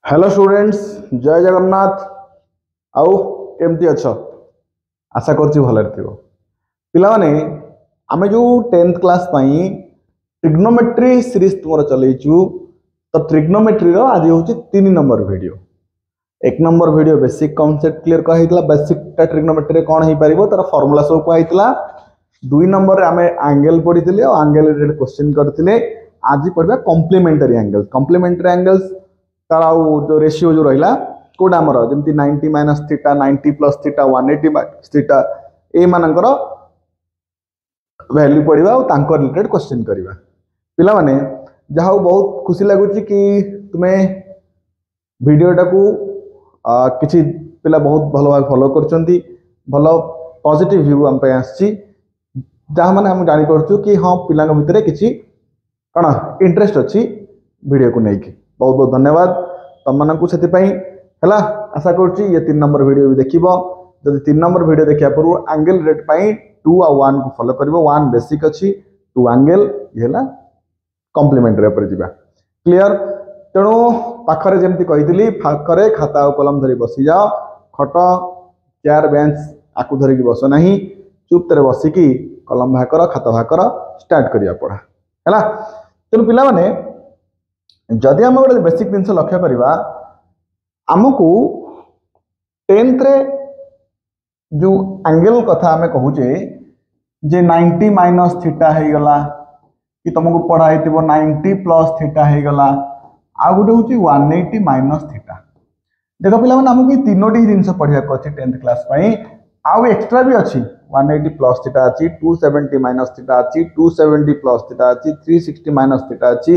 Hello students, जय जगन्नाथ। आउ केमती अच्छ? आशा करछि भले थिबो। पिला माने आमे जो 10th क्लास पई ट्रिग्नोमेट्री सीरीज तुमर चलैछु। तो ट्रिग्नोमेट्री रो आज होछि 3 number video. 1 number video basic concept clear का हितला, बेसिक टा ट्रिग्नोमेट्री रे कोन हे परिबो तार फार्मूला सब को हितला। 2 नंबर रे आमे एंगल पढिथिले और एंगल रिलेटेड क्वेश्चन करथिले। आज पढबा कॉम्प्लीमेंटरी एंगल्स। कॉम्प्लीमेंटरी एंगल्स तार जो रेशियो जो रहिला कोड हमर जेमति 90 minus theta, 90 plus theta, 180 minus theta, ए मानकर वैल्यू पढ़िबा और तांकर रिलेटेड क्वेश्चन करिबा। पिला माने जहां बहुत खुशी लागुची कि तुमे वीडियोटा को किछि पिला बहुत भलो भाव फॉलो करचंती। भलो पॉजिटिव व्यू हम पे आछि, जहां माने हम जानि परछु कि हां पिला के भितरे किछि कणा इंटरेस्ट अछि वीडियो को नेकी। बहुत बहुत धन्यवाद तुम मानकु सेति पई हला। आशा करछि ये 3 नंबर वीडियो भी देखिबो। जदि 3 नंबर वीडियो देखिया परु एंगल रेट पई 2 और 1 को फॉलो करिवो। 1 बेसिक अछि, 2 एंगल ये हला कॉम्प्लीमेंटरी पर जिबा। क्लियर? तेणु पाखरे जेमति कहितली फाकरे खाता और कलम धरी बसी जाओ। खट चेयर बेंच आकु धरी की बसो नाही, चुप तरे बसी की कलम भाकर खाता भाकर स्टार्ट करिया पड़ा हला। तेणु पिला माने जदि आम गोटे बेसिक जिन लक्ष्य करवा, आमको 10th रे जो एंगल कथा आम कहूचे जे 90 माइनस थीटा हो गला कि तुमको पढ़ाई 90 प्लस थीटा हो गला, आ गोटे हूँ 180 माइनस थीटा। देख पिला आमको तीनोटी जिन पढ़ा अच्छे 10th क्लास आउ एक्सट्रा भी अच्छी। 180 प्लस थीटा अच्छी, 270 माइनस थीटा अच्छी, 270 प्लस थीटा अच्छी, 360 माइनस थीटा अच्छी,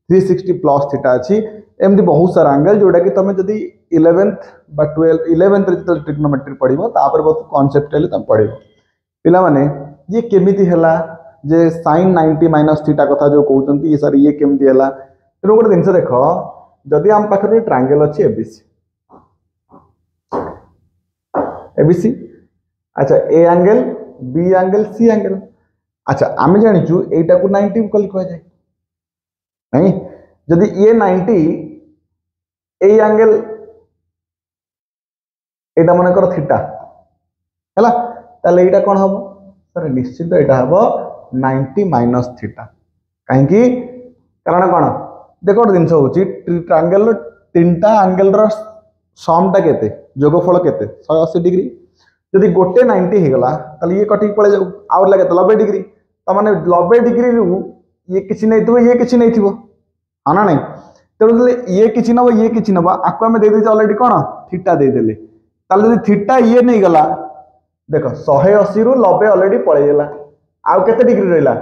360 प्लस थीटा अच्छी। एमती बहुत सारा एंगल जोटा कि तुम जब 11th बा 11th जो ट्रिग्नोमेट्री पढ़ो तापर बहुत कॉन्सेप्टुअली तुम पढ़ो। पिला माने ये केमिति हैला जे sin 90 माइनस थीटा कथा जो कहउचंती ये सर ये केमिति हैला। तेणु गोटे जिनस देख, जदि आम पाखे ट्रायंगल अच्छी एबीसी, एबीसी अच्छा A angle, B angle, C angle. अच्छा आम जानिचु एटा को 90 कल कह जाए नहीं। जदि ये 90 ए एंगल एटा मन कर थीटा हैला, ताले एटा कोन हबो सर? निश्चित एटा हबो 90 माइनस थीटा। काहेकि कारण कोन देखो जिनस होची ट्रायंगल तीनटा एंगल रो सम टा केते, जोगफल केते 180 डिग्री। जदि गोटे 90 हे गला ताले ये कटी पळे जाऊ आउर लागे 90 डिग्री। त माने 90 डिग्री रु ये किछि नै थिबो, ये किछि नै थिबो, हाँ ना नहीं? तेणु ये किछि नबो, ये किछि नबो, आको आमे दे देछे ऑलरेडी कोन थीटा दे देले। ताले जदि थीटा ये नै गला, देखो 180 रु 90 ऑलरेडी पळे गेला, आउ केते डिग्री रहला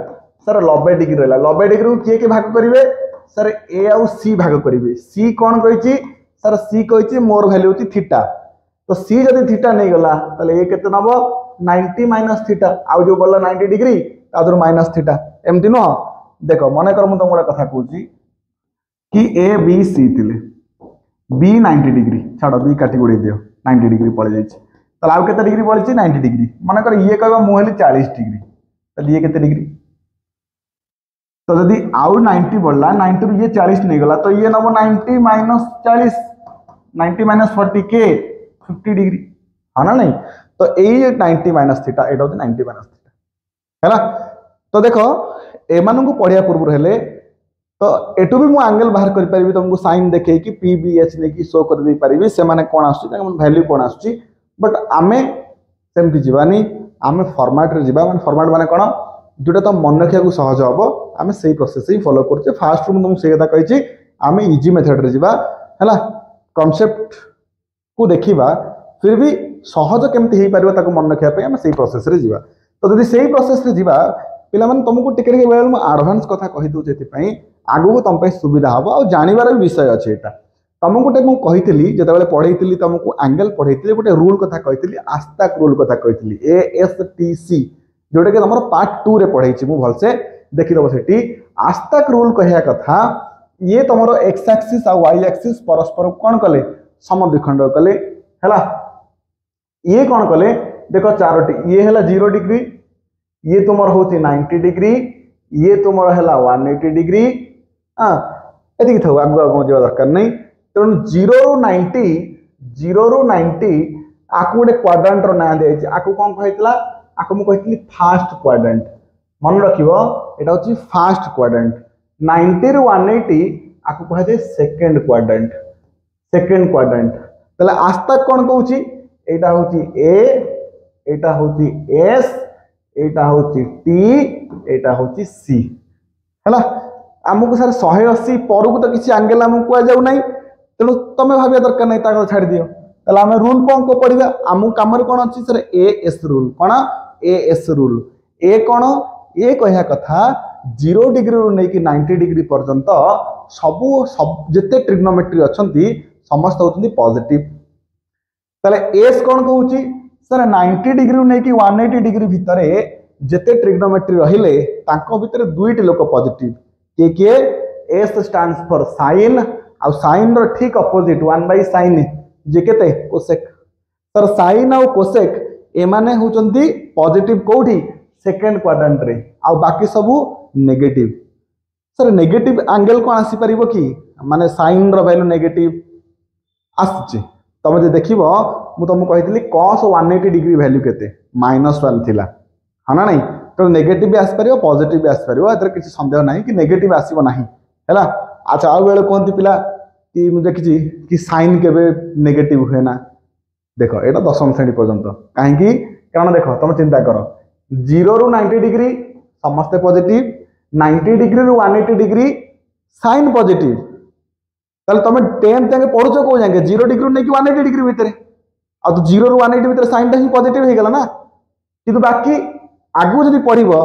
सर? 90 डिग्री रहला। 90 डिग्री को किए के भाग करिवे सर? ए आउ सी भाग करिवे। सी कोन कहिछि सर? सी कहिछि मोर वैल्यू होछि थीटा। तो सी जदि थीटा नै गला ताले ए केते नबो 90 माइनस थीटा, आउ जो बोला 90 डिग्री तादर माइनस थीटा। एमति न देखो मन कर मु तुमको कथा कहूछि कि ए बी सी थिले, बी 90 डिग्री छाड़, बी काटी गुड़ी दियो 90 डिग्री पड़ जाइए। ताले आउ केते डिग्री पड़छि 90 डिग्री। मन कर ये कहबा मु हेली 40 डिग्री, ताले ये केते डिग्री? तो जदि आउ 90 बढ़ला, 90 रु ये 40 नहीं गला, तो ये नबो 90 माइनस 40, 90 माइनस 40 के 50 डिग्री, हाँ ना नहीं? तो ए 90 माइनस थीटा एटा होते 90 माइनस थीटा हैला। तो देखो एमानन को पढ़िया पूर्व हेले तो एटू भी मु एंगल बाहर कर पारिबी, तुमको साइन देखे कि पी बी एच ने की शो कर दे पारिबी से माने कोन आसुची ताके वैल्यू कोन आसुची। बट आमे सेमति जीवानी, आमे फॉर्मेट रे जीवा। माने फॉर्मेट माने कोन जोटा तो मन रखिया को सहज हबो, आमे सेही प्रोसेस ही फॉलो करछे। फास्ट रु तुमको से कथा कहिची आमे इजी मेथड रे जीवा हैला। कांसेप्ट को देखिबा फिर भी सहज केमति हे पारिबो ताको मन रखिया पे आमे सेही प्रोसेस रे जीवा। तो जदि सेही प्रोसेस रे जीवा पिला माने तुमको टिके टिके बेल म एडवांस कथा कहि दउ जेति पई आगु तुम पे सुविधा हम और जानवर विषय अच्छे। यहाँ तुमको गोटे मुझे कही जो पढ़ी तुमको एंगल पढ़ी गोटे रूल कथा कही, आस्ताक रूल कथा कही, ASTC जोटा कि तुम पार्ट 2 रे पढ़ी मुझे भलसे देखीदब से। आस्ताक रूल कहया कथा ये तुम एक्स एक्सिस और वाई एक्सिस परस्पर कौन कले समद्विखंड कले हैला। ये कौन कले देख चारोटी, ये है 0 डिग्री, ये तुम हूँ 90 डिग्री, ये तुम है 180 डिग्री। हाँ एति था आगु आगु जा दरकार नहीं। तेणु 0 रु 90 आकु गोटे क्वाड्रांट ना दिया आकु कौन कहला आकु मु कहती फास्ट क्वाड्रांट मन रखिबो एटा होची फास्ट क्वाड्रांट 90 रु 180 आकु कह जाय सेकंड क्वाड्रांट तले आज तक कौन कहूची एटा होची ए एटा होची एस एटा होची टी एटा होची सी हैला आमको सर 180 पर को तो किसी एंगल आमको कह जाउ नहीं तेणु तुम भाविया दरकार नहीं ताको छाड़ दियो ताले आम रूल कौन को पढ़िबा आमु काम कौन अच्छी सर ए एस रूल कौन ए एस रूल ए कौन ए कहया कथा 0 डिग्री रु नहीं कि 90 डिग्री पर्यंत सबु सब जिते ट्रिग्नोमेट्री अछंती समस्त होती पॉजिटिव ताले एस कौन कहूची सर 90 डिग्री नहीं कि 180 डिग्री भितर जिते ट्रिग्नोमेट्री रहिले तांको भितर दुईटी लोक पॉजिटिव के के एस स्टैंड्स फॉर साइन आ साइन रो ठीक अपोजिट 1/sin जे केते कोसेक सर साइन आ कोसेक ए माने होचंती पॉजिटिव कोठी सेकंड क्वाड्रेंट रे आ बाकी सब नेगेटिव सर नेगेटिव एंगल कोन आसी परिबो कि माने साइन रो वैल्यू नेगेटिव आसी तुम जो देख मुझे तुमको कही cos 180 डिग्री वैल्यू केते -1 थिला हाँ ना नहीं तो नेगेटिव भी आसपार पॉजिटिव भी आसपार एथर किसी सन्देह ना कि नेगेटिव आसो ना है अच्छा आउ बेले कहती पिला कि मुझे देखी कि साइन के नेगेटिव हुए ना देख यहाँ 10वीं श्रेणी पर्यंत कहीं कारण देख तुम चिंता कर 0 रु 90 डिग्री समस्ते पॉजिटिव 90 डिग्री रु 180 डिग्री साइन पॉजिटिव ताले तुम 10th जाके पढ़ुଛ को जाके 0 डिग्री नहीं कि 180 डिग्री भितर आ तो 0 रु 180 भितर साइन टा ही पॉजिटिव हो गला ना किंतु बाकी आगु जदी पढ़िबो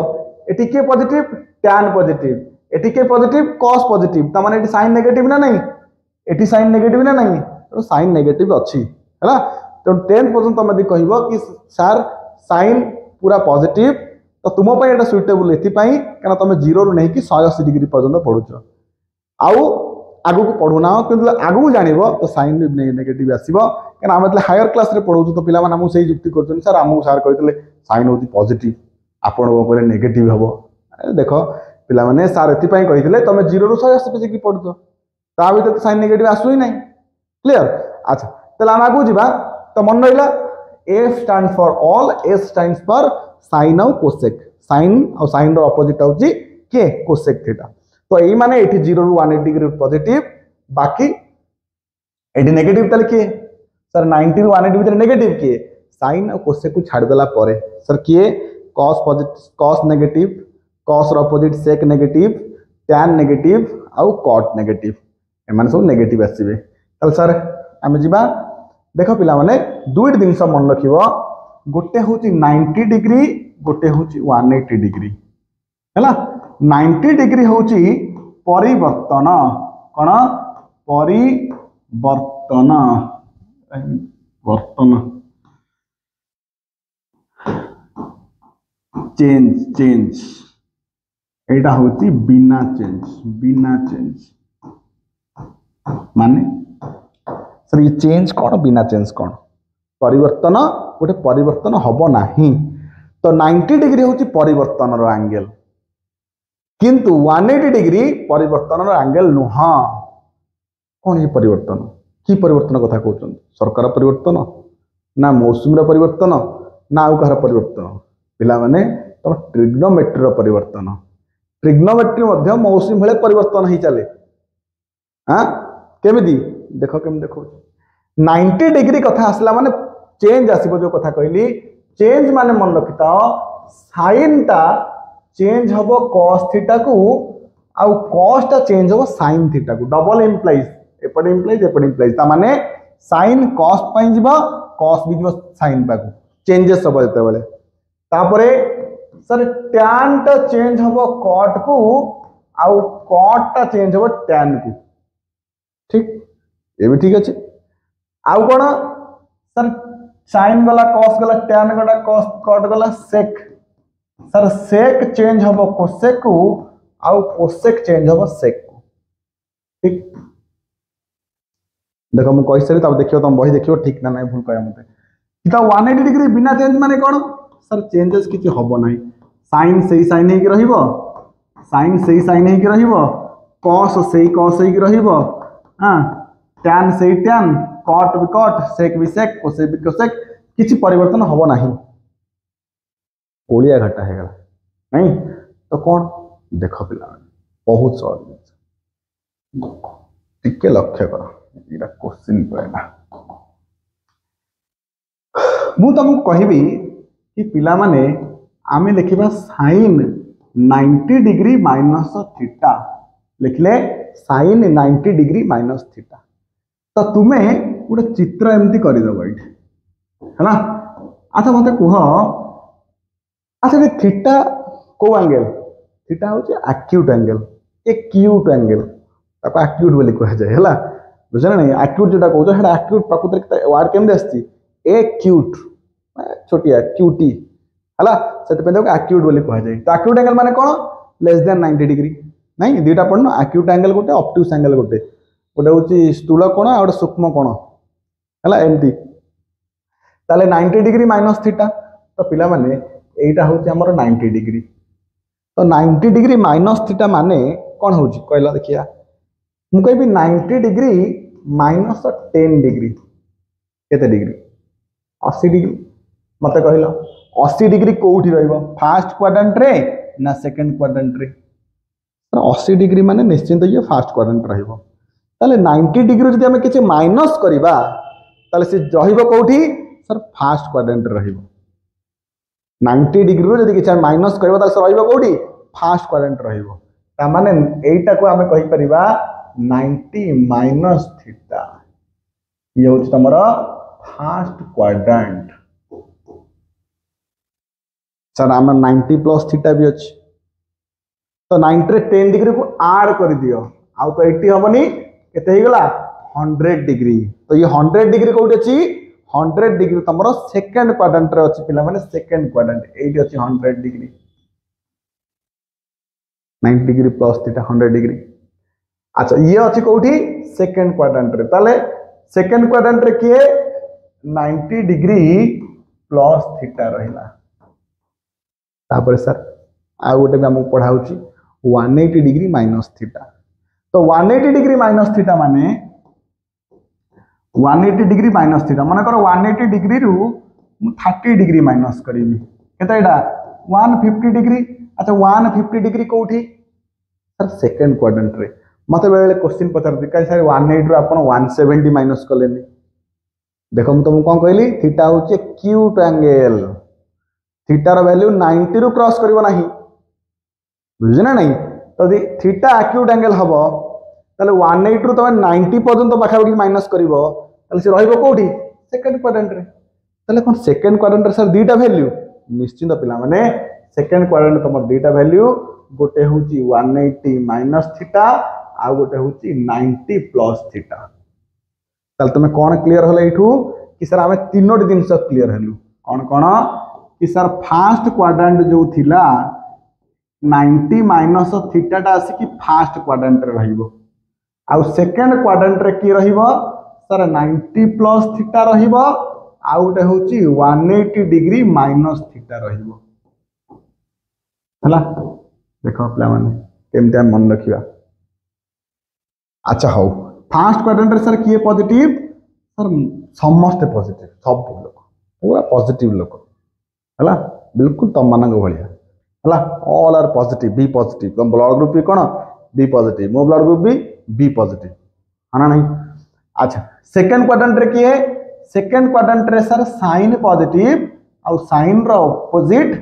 एटी के पॉजिटिव tan पॉजिटिव एटी के पॉजिटिव cos पॉजिटिव त माने एटी साइन नेगेटिव ना नहीं एटी साइन नेगेटिव ना नहीं तो साइन नेगेटिव अछि हैला तो 10th पर्यंत तुम यदि कहबो कि सर साइन पूरा पॉजिटिव तो तुम पय एटा सुइटेबल एथि पई कारण तुम 0 रु नहीं कि 180 डिग्री पर्यंत पढुछ आउ आगु को पढ़ुना कि आगु जानिबो तो साइन नेगेटिव आसीबो कारण आम हायर क्लास रे पढ़ू तो पिला माने सही युक्ति करछन सर आमु सर कहते साइन होती पॉजिटिव आपण ऊपर नेगेटिव हबो देख पिला माने सर एथि पई कहितले तमे 0 रु 180 पे कि पढुछ ता भीतर साइन नेगेटिव आसु ही नहीं क्लियर अच्छा तले हम आगु जिबा तो मन रहिला A stands for all S stands for sin और cosec sin और sin रो ऑपोजिट होची के cosec थीटा तो यही माने 0 रु 180 डिग्री पॉजिटिव बाकी एटी नेगेटिव तले किए सर 90 रु 180 भीतर नेगेटिव किए साइन और कोसेक को छाड़ देला परे सर किए cos positive cos negative cos रो opposite sec negative tan negative और cot नेगेटिव ए माने सब नेगेटिव आसीबे तल सर हम जिबा देखो पिला माने दुईट जिनस मन रखिबो गोटे होची 90 डिग्री गोटे होची 180 डिग्री हैला 90 डिग्री होची परिवर्तन कौन परिवर्तन वर्तन चेंज एटा होची बिना चेंज माने सर ये चेंज कौन बिना चेंज कौन परिवर्तन गोटे परिवर्तन हबो नाही तो 90 डिग्री होची परिवर्तन रो एंगल किंतु 180 डिग्री परिवर्तन एंगल नुह कौन ये परिवर्तन कि परिवर्तन कथा कहते सरकार परिवर्तन ना मौसुमी परिवर्तन ना आउ कहार परिवर्तन पिला माने तुम ट्रिग्नोमेट्री परिवर्तन ट्रिग्नोमेट्री मध्य मौसुमी भले परिवर्तन ही चले हाँ केमिति देख केम देखो 90 डिग्री कथा आसला माने चेंज आसीबो जो कथा कहली चेंज माने मन रखिता साइन टा चेंज हबो cos थीटा को आउ cos टा चेंज हबो sin थीटा को डबल इंप्लाइज एपटे ता माने sin cos पई जिबो cos भी जिबो sin पाको चेंजेस हबो जते बेले तापरे सर tan टा चेंज हबो cot को आउ cot टा चेंज हबो tan को ठीक ये भी ठीक अच्छे आउ कौन सर sin गला cos गला tan गला cos cot गला sec सर sec चेंज हबो cosec को आउ cosec चेंज हबो sec को ठीक देखो मु कहि सरी तब देखियो तुम बही देखियो ठीक ना नहीं भूल कहया मते किता 180 डिग्री बिना चेंज माने कोन सर चेंजेस किछि हबो नाही sin सही sin हे कि रहिबो sin सही sin हे कि रहिबो cos सही cos हे कि रहिबो हां tan से tan cot भी cot sec भी sec cosec भी cosec किसी परिवर्तन हबो नहीं ओलिया घटा है नहीं तो कौन देख पिला बहुत सहज टिके लक्ष्य कर ये क्वेश्चन पड़ेगा मु तुमको कहबी कि पिला माने आमे लिखिबा sin 90 डिग्री माइनस थीटा लिखले sin 90 डिग्री माइनस थीटा तो तुम्हें गोटे चित्र एमती करदेव ये है ना अच्छा मत कह अच्छा थीटा को एंगल थीटा हूँ acute angle acute angle acute बोली कह जाए है बुझे ना नहीं एक्यूट जोटा कौन है एक्यूट प्रकृति वार्ड केमती आसी एक्यूट छोटिया क्यूटी है से एक्यूट बोली कह जाए तो एक्यूट एंगल माने कौन लेस देन 90 डिग्री नहीं दुईटा पढ़न एक्यूट एंगल गोटे ऑब्ट्यूज एंगल गोटे गोटे हूँ स्थूल कोण आ गोटे सूक्ष्म कोण है एमती ताले 90 डिग्री माइनस थीटा तो पिला माने एटा हूँ आमर 90 डिग्री तो 90 डिग्री माइनस थीटा माने कौन हूँ कहला देखिया मु कहबी 90 डिग्री माइनस 10 डिग्री केते डिग्री 80 डिग्री मत कहल 80 डिग्री कौटी रहिबो फास्ट क्वाड्रेंट रे ना सेकंड क्वाड्रेंट रे 80 डिग्री माने निश्चिंत ये फास्ट क्वाड्रेंट रहिबो ताले 90 डिग्री जदि हमें किछि माइनस करबा ताले से रहिबो कौटी सर फास्ट क्वाड्रेंट रे रहिबो 90 डिग्री रो जदि किछि माइनस करबा ताले से रहिबो कौटी फास्ट क्वाड्रेंट रहिबो ता माने एटा को हमें कहि परिबा 90 माइनस थीटा ये होछि तमरा फास्ट क्वाड्रेंट सर आम 90 प्लस थीटा भी अच्छी तो 90 रे 10 डिग्री को ऐड कर दियो आउ तो 80 हमनी केते ही गला 100 डिग्री तो ये 100 डिग्री कोठी अछि 100 डिग्री तमरो सेकंड क्वाड्रेंट रे अछि पिला माने सेकंड क्वाड्रेंट एठी अछि 100 degree 90 degree plus theta 100 degree अच्छा ये अछि कोठी सेकंड क्वाड्रेंट रे ताले सेकंड क्वाड्रेंट रे किए 90 डिग्री प्लस थीटा रहिला तापर सर आ गोटे भी हमको पढ़ा 180 डिग्री माइनस थीटा तो 180 डिग्री माइनस थीटा माने 180 डिग्री माइनस थीटा मन कर 180 डिग्री रु 30 डिग्री माइनस करी केते एटा 150 डिग्री अच्छा 150 डिग्री कोठी सर सेकंड क्वाड्रेंट रे मते बेले क्वेश्चन पचार दे काई सर 180 रु आपण 170 माइनस कलेनी देखो हम तुमको कौन कहली थीटा होचे एक्यूट एंगल थीटा रो वैल्यू 90 रु क्रॉस करिवो नाही बुझे ना नहीं तो थीटा एक्यूट एंगल हबो ताले 180 रु तमे 90 पर्यंत पाखाबी माइनस करिवो ताले से रहिबो कोठी सेकंड क्वाड्रेंट रे ताले कोन सेकंड क्वाड्रेंट रे सर दीटा वैल्यू निश्चित पिला माने सेकंड क्वाड्रेंट तमर दीटा वैल्यू गोटे होची 180 माइनस थीटा आ गोटे होची 90 प्लस थीटा ताले तमे कोन क्लियर होला इठू कि सर हमें तीनोटी जिनस क्लियर हलु कोन कोन कि सर फास्ट क्वाड्रेंट जो थिला 90 माइनस थीटा टा आसी कि फास्ट क्वाड्रेंट रे रहिबो आ सेकंड क्वाड्रेंट रे की रहिबो सर 90 प्लस थीटा रहिबो आ उटे होची 180 डिग्री माइनस थीटा रहिबो हला देखो प्ला माने केमते मन रखिबा अच्छा हो फास्ट क्वाड्रेंट रे सर किए पॉजिटिव सर समस्त पॉजिटिव सब लोग पूरा पॉजिटिव लोग हला बिल्कुल तम मानक भलिया हला all are positive B positive तुम ब्लड ग्रुप भी कोन बी पॉजिटिव मो ब्लड ग्रुप भी बी पॉजिटिव हाना नहीं अच्छा सेकंड क्वाड्रेंट रे किए सेकंड क्वाड्रेंट रे सर साइन पॉजिटिव और साइन रो ऑपोजिट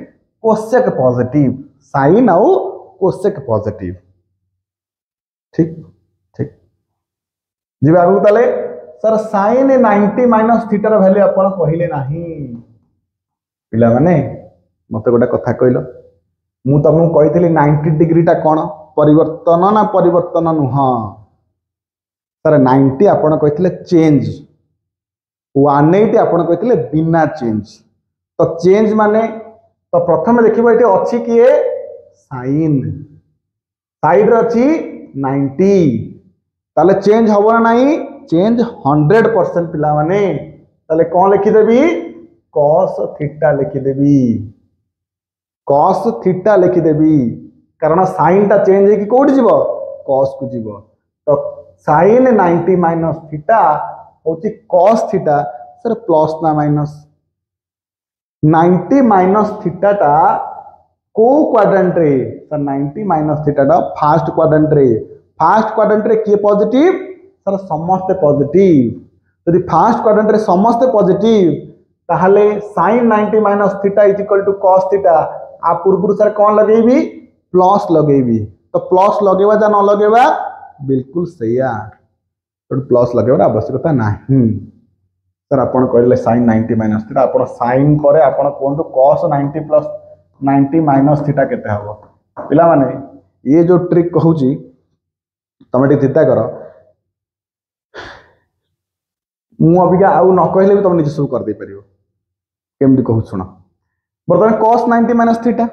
कोसेक पॉजिटिव साइन और कोसेक पॉजिटिव ठीक ठीक जी आगु ताले सर साइन 90 माइनस थीटा रो वैल्यू आपण कहिले नाही पिला माने मते गोटा कथा कहलो मु तुमको कही 90 डिग्री टा कौन परिवर्तन ना परिवर्तन नुह सर 90 आपण कही चेंज 180 आपण कही बिना चेंज तो चेंज माने तो प्रथम देखिबो एटी अछि किए साइन साइड रे अछि 90 ताले चेंज हबो ना नहीं चेंज 100% पिला माने ताले कोन लिखि देबी cos थीटा लिखि देबी cos थीटा लिखि देबी कारण साइन टा चेंज है कि कोठी जीवो cos को जीवो तो sin 90 माइनस थीटा होची cos थीटा सर प्लस ना माइनस 90 माइनस थीटा टा को क्वाड्रेंट रे सर 90 माइनस थीटा टा फर्स्ट क्वाड्रेंट रे किए पॉजिटिव सर समस्त पॉजिटिव यदि फर्स्ट क्वाड्रेंट रे समस्त पॉजिटिव ताहले sin 90 minus theta is equal to cos theta आ पूर्व सर कौन लगेबी प्लस लगेबी तो प्लस लगेबा या न लगेबा बिल्कुल सैया तो प्लस लगेबार आवश्यकता नहीं सर आपण कहले sin 90 माइनस थीटा आपण sin करे आपण कोन cos 90 प्लस 90 माइनस थीटा केते हबो पिला माने ये जो ट्रिक कहूची तमे चिंता कर मु अबिका आउ न कहले भी तुम निजे सब कर दे परियो केमती कहू सुन बर्तमान cos 90 minus theta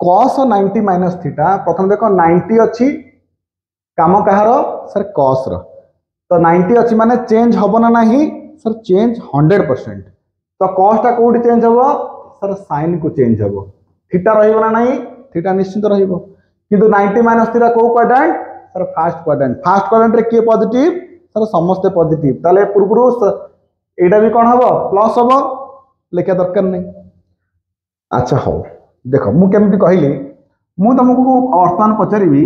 cos 90 minus theta प्रथम देखो 90 अच्छी काम कहार सर cos रो तो 90 अच्छी माने चेंज हबो ना नहीं सर चेंज 100% तो cos टा कोठी चेंज हबो सर sin को चेंज हबो थीटा रहिबो ना नहीं थीटा निश्चित रहिबो किंतु 90 माइनस थीटा को क्वाड्रेंट सर फर्स्ट क्वाड्रेंट रे के पॉजिटिव सर समस्त पॉजिटिव ताले पूर्वरु एटा भी कोन हबो प्लस हबो लेखा दरकार नहीं अच्छा हो देखो मु केमती कहली मु तुमको वर्तमान पचारिबी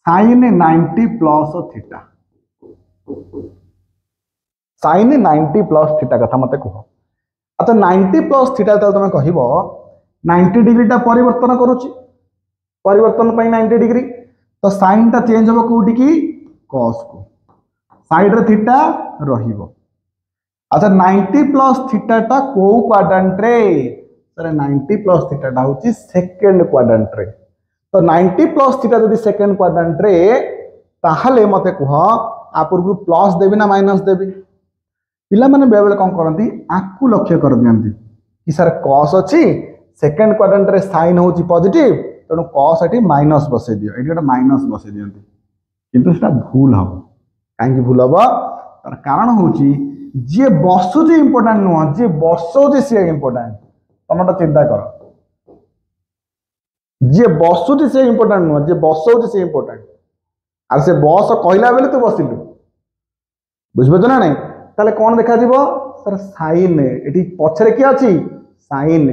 sin 90 plus theta sin 90 plus theta कथा मते कह अच्छा 90 प्लस थीटा तुम कहबो 90 डिग्री टा परिवर्तन करूची परिवर्तन पई 90 डिग्री तो sin टा चेंज हो कोठी की cos को साइड रे थीटा रहिबो अच्छा 90 प्लस थीटा टा को क्वाड्रेंट रे सर 90 प्लस थीटा टा होची सेकंड क्वाड्रेंट रे तो 90 प्लस थीटा यदि सेकंड क्वाड्रेंट रे ताहले मते कह आ पूर्व प्लस देबी ना माइनस देबी पिला माने बेबेले कोन करंती आकु लक्ष्य कर दियंती कि सर cos अछि सेकंड क्वाड्रेंट रे sin होची पॉजिटिव तनो cos एटी माइनस बसे दियो एटी एटा माइनस बसे दियंती किंतु सेटा भूल हो काहे भूल हो तार कारण होची जे बसुची इंपोर्टेंट नुह जे बसुची से इंपोर्टेंट तमटा चिंता कर जे बसुची से इंपोर्टेंट नुह जे बसुची से इंपोर्टेंट आ से बस कहला बेले तू बसिलु बुझबो ना नहीं ताले कोन देखा दिबो सर sin एटी पछरे के अछि sin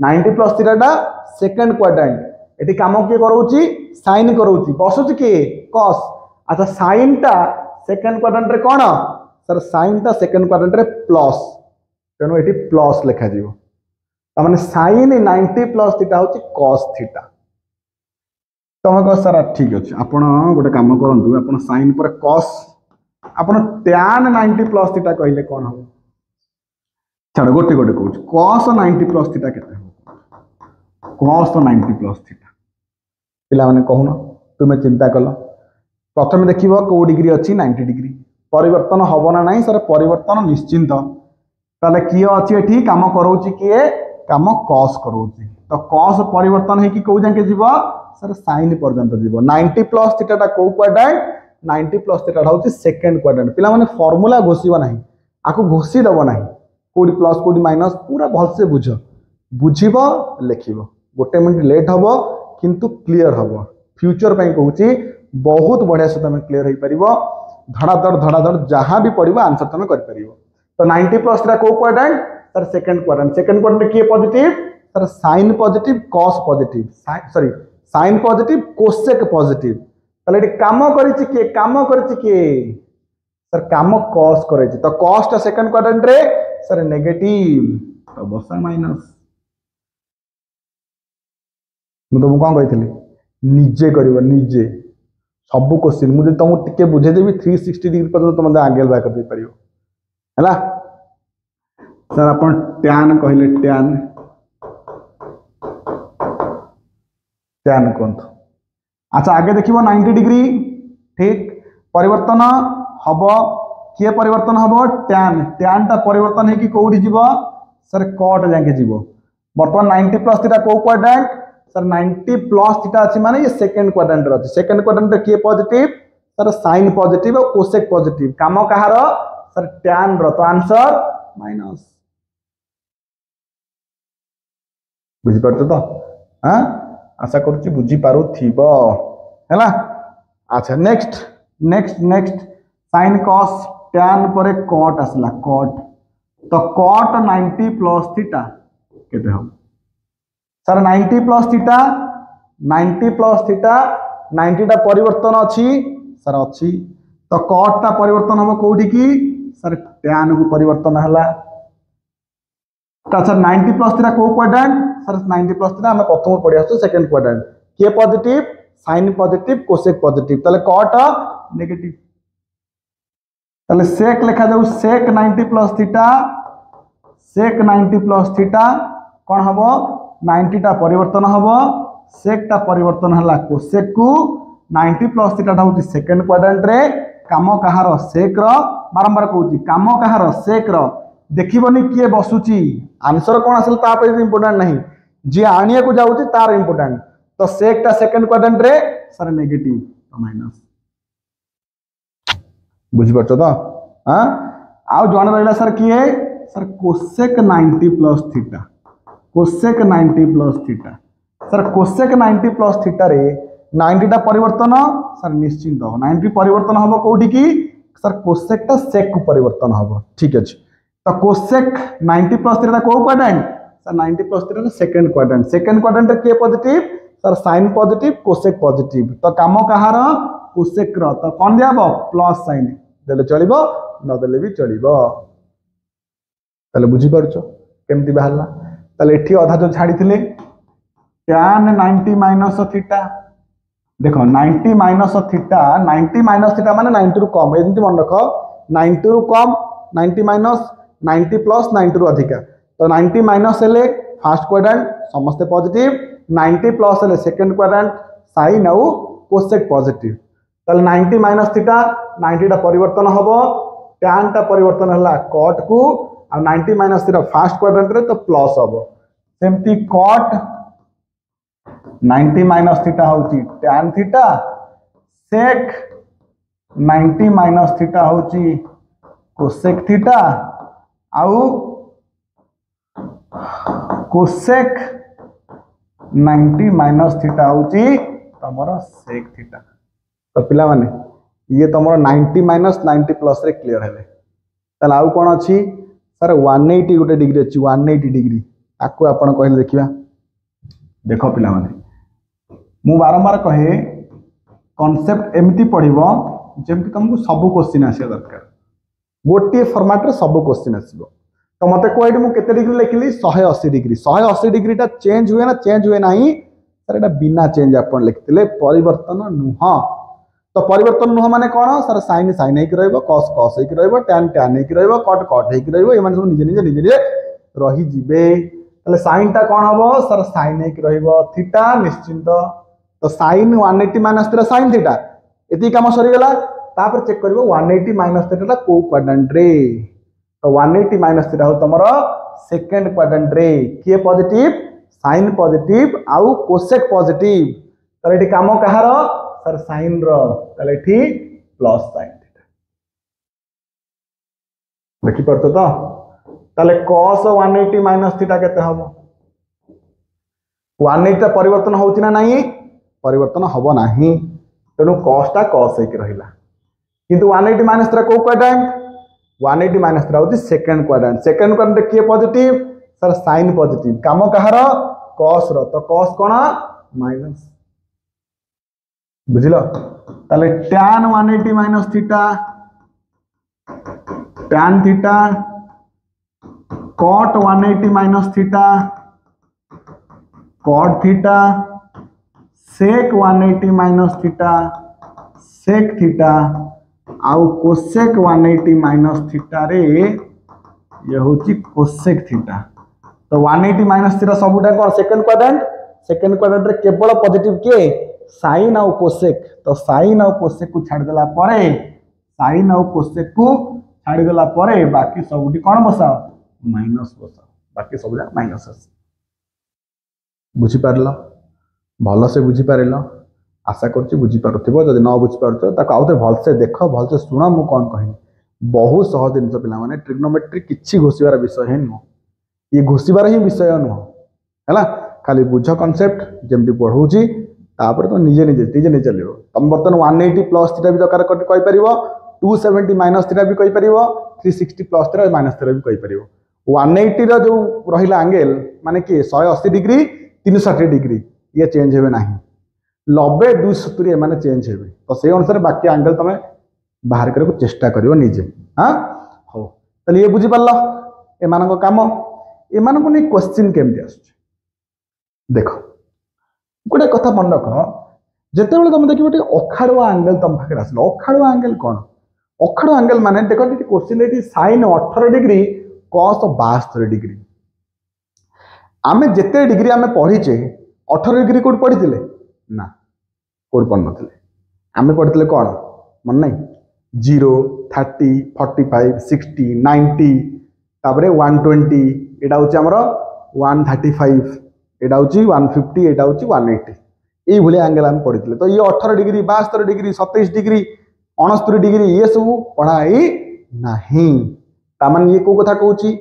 90 प्लस थीटा टा सेकंड क्वाड्रेंट एटी काम के करूची sin करूची बसुची के cos अच्छा sin टा सेकंड क्वाड्रेंट रे कोन सर sin टा सेकंड क्वाड्रेंट रे प्लस तेनो एटी प्लस लिखा जीवो त माने sin 90 प्लस थीटा होची cos थीटा तमे को सर ठीक अछि आपण गोटे काम करंतु आपण sin पर cos आपण tan 90 प्लस थीटा कहले कोन हो छाड़ गोटे गोटे कहू cos 90 प्लस थीटा केते हो cos 90 प्लस थीटा पिला माने कहून तुमे चिंता कलो प्रथम देखिबो को डिग्री अछि 90 डिग्री परिवर्तन हबो ना नहीं सर परिवर्तन निश्चिंत ताले किए अछि एठी काम करूची किए काम cos करूची तो cos परिवर्तन है कि को जाके जीवो सर sin पर्यंत जीवो 90 प्लस थीटा टा को क्वाड्रेंट 90 प्लस थीटा होची सेकंड क्वाड्रेंट पिला माने फार्मूला घोषिबो नाही आको घोषि दबो नाही कोडी प्लस कोडी माइनस पूरा भल से बुझ बुझिबो लेखिबो गोटे मिनिट लेट हबो किंतु क्लियर हबो फ्यूचर पई कहूची बहुत बढ़िया से तुम क्लियर हो पार धड़ाधड़ जहाँ भी पड़ो आंसर तुम कर तो 90 प्लस को क्वाड्रेंट सर सेकंड क्वाड्रेंट किए positive sir sin positive cos positive sorry sin positive cosec positive ताले काम करिछि के काम करिछि के सर काम cos करिछि तो cos टा सेकंड क्वाड्रेंट रे सर नेगेटिव तो बसा माइनस मु तुमको कोन कहितली निजे करिवो निजे सब क्वेश्चन मुझे तुमको टिके बुझे देबी 360 डिग्री पर तुम आगे बाय कर दे परियो हैला सर अपन tan कहले tan कोन अच्छा आगे देखिबो 90 डिग्री ठीक परिवर्तन हबो के परिवर्तन हबो tan टा परिवर्तन है कि कोठी जीवो सर cot जाके जीवो वर्तमान 90 प्लस थीटा को क्वाड्रेंट सर 90 प्लस थीटा अछि माने ये सेकंड क्वाड्रेंट रे अछि सेकंड क्वाड्रेंट रे के पॉजिटिव सर sin पॉजिटिव और कोसेक पॉजिटिव काम कहार सर tan रो तो आंसर माइनस बुझि पड़तो तो हां आशा करूची बुझी पारो थीबो हैला अच्छा next next next sine cos tan पर कॉट आसला कॉट तो कॉट 90 प्लस थीटा केते हम सर 90 प्लस थीटा 90 टा परिवर्तन अच्छी सर अच्छी तो कॉट टा परिवर्तन हम कोठी की सर टैन को परिवर्तन हला सर 90 प्लस थीटा को क्वाड्रेंट सर 90 प्लस थीटा हम प्रथम पढ़ी आसु सेकंड क्वाड्रेंट के positive sine positive cosec positive तले कॉट नेगेटिव तले सेक लिखा जाऊ सेक 90 प्लस थीटा कौन हम 90 टा परिवर्तन हम सेक टा परिवर्तन हला कोसेक को 90 प्लस थीटा होची सेकंड क्वाड्रेंट रे काम कहार सेक रो बारंबार कहूची काम कहार सेक रो देखिबनी किए बसुची आंसर कौन आसल ता पे इंपोर्टेंट नहीं जे आनिया को जाउची तार इंपोर्टेंट तो सेक टा सेकंड क्वाड्रेंट रे सर नेगेटिव तो माइनस बुझी परछो तो हां आउ जण रहला सर किए sir cosec 90 plus theta sir cosec 90 plus theta रे 90 टा परिवर्तन सर निश्चिंत 90 परिवर्तन हम कोठी की सर कोसेक टा सेक को परिवर्तन हम ठीक अछि तो कोसेक 90 प्लस थीटा को quadrant sir 90 plus theta second quadrant के positive sir sine positive cosec positive तो काम कहार कोसेक रो तो कोन दियाबो प्लस साइन देले चलिबो न देले भी चलिबो तले बुझी परछो केमती बाहरला तले एठी अधा जो छाडी थिले tan 90 माइनस थीटा देखो 90 माइनस थीटा माने 90 रु कम एमती मन रखो 90 रु कम 90 माइनस 90 प्लस 90 रु अधिका तो 90 माइनस हेले फर्स्ट क्वाड्रेंट समस्त पॉजिटिव 90 प्लस हेले सेकंड क्वाड्रेंट साइन आउ कोसेक पॉजिटिव तले 90 माइनस थीटा 90 टा परिवर्तन हबो tan टा परिवर्तन हला cot को आ 90 माइनस थीटा फर्स्ट क्वाड्रेंट रे तो प्लस हबो सेमती cot 90 माइनस थीटा होची tan theta sec 90 minus theta होची कोसेक थीटा आउ कोसेक 90 माइनस थीटा होची तमरो sec थीटा तो पिला माने ये तमरो 90 माइनस 90 प्लस रे क्लियर हेले तला आउ कोन अछि सर 180 गोटे डिग्री अछि 180 डिग्री ताको आपण कहले देखिबा देखो पिला माने मु बारंबार कहे कांसेप्ट एमती पढिबो जेमति तुमको सब क्वेश्चन आसे दरकार गोटे फॉर्मेट रे सब क्वेश्चन आसीबो तो मते कोइड मु केते डिग्री लिखली 180 डिग्री टा चेंज हुए नाही सर एटा बिना चेंज आपण लिखतिले परिवर्तन नुह तो परिवर्तन नुह माने कोन सर साइन हे कि रहइबो cos हे कि रहइबो tan हे कि रहइबो cot हे कि रहइबो ए माने सब निजे रही जिबे तले साइन टा कोन हबो सर साइन हे कि रहइबो थीटा निश्चिंत तो sine 180 minus theta sine theta एती काम सरी गेला तापर चेक करबो 180 माइनस थीटा को क्वाड्रेंट रे तो 180 माइनस थीटा हो तमरो सेकंड क्वाड्रेंट रे के पॉजिटिव साइन पॉजिटिव आउ कोसेक पॉजिटिव तले एटी काम कहार सर साइन रो तले एटी प्लस साइन थीटा देखि परतो तो तले cos 180 माइनस थीटा केते हबो 180 टा परिवर्तन होउची ना नाही परिवर्तन हबो नाही तेनु cos टा cos हे कि रहिला किंतु 180 माइनस थीटा को क्वाड्रेंट 180 माइनस थीटा होती सेकंड क्वाड्रेंट के पॉजिटिव सर साइन पॉजिटिव काम कहार cos रो तो cos कोन माइनस बुझिलो ताले tan 180 minus theta tan theta cot 180 minus theta cot theta sec 180 minus theta sec theta आउ कोसेक 180 माइनस थीटा रे ये होची कोसेक थीटा तो 180 माइनस थीटा सबुटा कोन second quadrant रे केवल पॉजिटिव के साइन आउ कोसेक तो साइन आउ कोसेक को छाड़ देला परे साइन आउ कोसेक को छाड़ देला परे बाकी सबुटी कोन बसाओ माइनस बसाओ बाकी सबुटा माइनस आस बुझी पारलो भलो से बुझी पारलो आशा करछि बुझी पारुथिबो जदि न बुझी पारुथो ताको आउते भल से देखो भल से सुनो मु कोन कहि बहुत सहज दिन पिला माने ट्रिग्नोमेट्री किछि घोषिबार विषय हे न ये घोषिबार ही विषय न हला खाली बुझ कांसेप्ट जेमति पढौछि तापर तो निजे निजे निजे निजे चलो तुम बर्तमान 180 प्लस थीटा भी दरकार कहीपर 270 माइनस थीटा भी कहीपर 360 प्लस थीटा माइनस थीटा भी कहीपर 180 जो रहा एंगल माने कि 180 डिग्री 360 डिग्री ये चेंज हे ना 90 270 माने चेंज हे तो से अनुसार बाकी एंगल तुम बाहर करने को चेष्टा करियो निजे। हाँ हो तो ये बुझी पार एमान कम एमान नहीं क्वेश्चन केमती आस देख गोटे कथा मन रख जिते तुम देखो अखाड़ुआ एंगल तुम पाखे आस अखाड़ुआ एंगल कौन अखाड़ुआ एंगल माने देख question sin 18 degree cos 72 degree आमे जिते डिग्री आमे पढ़ीचे 18 डिग्री कोड पढ़ी ना कोड पढ़ न आमे पढ़ी कौन मन नहीं 0 30 45 60 90 तापर 120 एटा हूँ आमर 135 एटा हूँ 150 एटा हूँ 180 ये एंगल आम पढ़ी तो ये 18 डिग्री 72 डिग्री 27 डिग्री 69 डिग्री ये सब पढ़ाई नहीं तामान ये को कथा कहूँ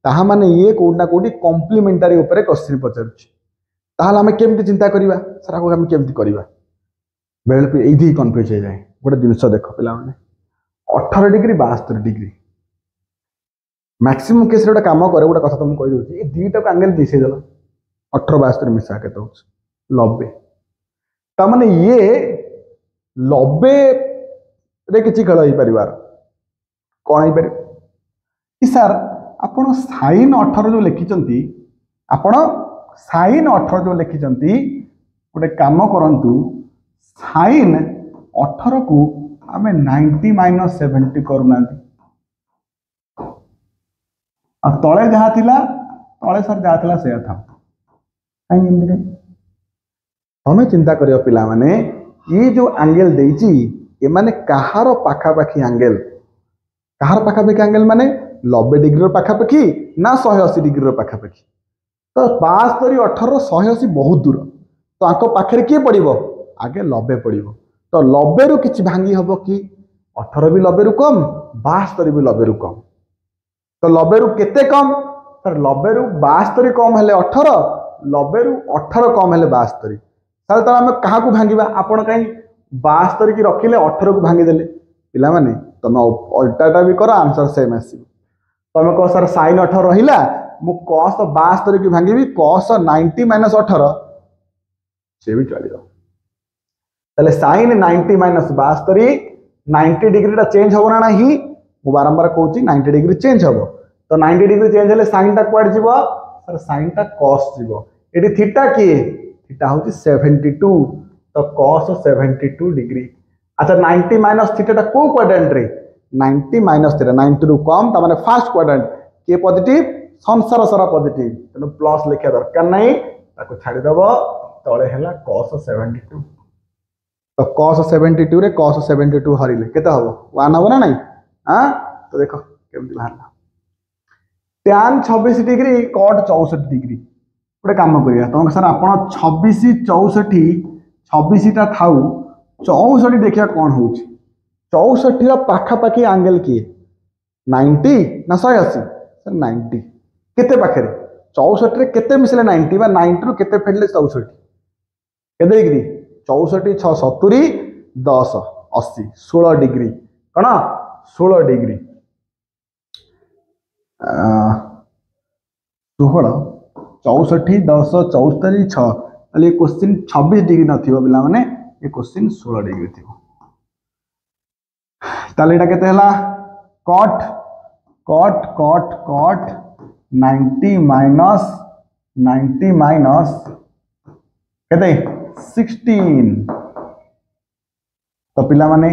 ताहा माने ये कोना कोटी कॉम्प्लीमेंटरी ऊपर क्वेश्चन पचारुछि ताहले आमे केमती चिंता करिबा सारा को आमे केमती करिबा बेल पे एही कंफ्यूज हो जाए गोटे जिनस देख पिला माने 18 डिग्री 72 डिग्री मैक्सिमम केस रे गोटे काम करे गोटे कथा तुम कहि दोछि ए दुईटा को एंगल मिसै देला 18 72 मिसा केते होछ 90 ता माने ये 90 रे किछि खेल होई परिवार कोन होई पर कि सर आपण sin 18 जो लिखिचंती आपण sin 18 जो लिखिचंती गोटे काम करंतु sin 18 को आमे 90 माइनस 70 करूना आ तळे जहा थिला तळे सर जहा थिला से था कहीं तमे चिंता करियो पिला माने ये जो एंगल देइची ए माने कहार पाखा पाखी एंगल कहार पाखा पाखी एंगल माने 90 डिग्री पाखापाखि ना 180 डिग्री पाखापाखि तो 72 18 180 बहुत दूर तो आंको पाखे किए पड़ो आगे 90 पड़ो तो 90 रु किछि भांगी हम कि 18 भी 90 रु कम 72 भी 90 रु कम तो 90 रु केते कम सर 90 रु 72 कम हेले 18 90 रु 18 कम हेले 72 साल तो आम क्या भांगा आपण कहीं 72 की रखिले 18 को भांगी देले पिला माने तुम अल्टाटा भी कर आंसर सेम आसी तुम कह सर sin 18 रहा मु cos 72 की भांगी cos 90 माइनस 18 से भी चलो ताले sin 90 माइनस 72 90 डिग्री चेंज हम ना नहीं मु बारंबार कहूँ 90 डिग्री चेंज हम तो 90 डिग्री चेंज हेले sin टा कुआड जीव सर sin टा cos जीव एटी थीटा किए थीटा हूँ 72 तो cos 72 डिग्री अच्छा 90 माइनस थीटा टा को क्वाड्रेंट रे 90 माइनस थीटा 90 रु कम ता माने फर्स्ट क्वाड्रेंट के पॉजिटिव संसार सारा पॉजिटिव तेनो प्लस लिखा दरकार नहीं ताको छाड़ी दबो तळे हैला cos 72 तो cos 72 रे cos 72 हरिले केते हबो 1 हबो ना नहीं हां तो देखो केमति बाहरला tan 26 डिग्री cot 64 डिग्री गोटे काम करिया तुम सर आपण 26 64 26 टा थाउ 64 देखिया कोन होउची 64 पाखापाखि एंगल किए 90 ना 180 सर 90 केते पाखे 64 रे केते मिसले 90 बा 90 रु केते फेडले 64 केते डिग्री 64 6 70 10 80 16 डिग्री कौन 16 डिग्री 16 64 10 74 6 ये क्वेश्चन 26 डिग्री नथिबो पिला माने ये क्वेश्चन 16 डिग्री थिबो ताले एटा केते हला cot cot cot cot 90 minus केते 16 तो पिला माने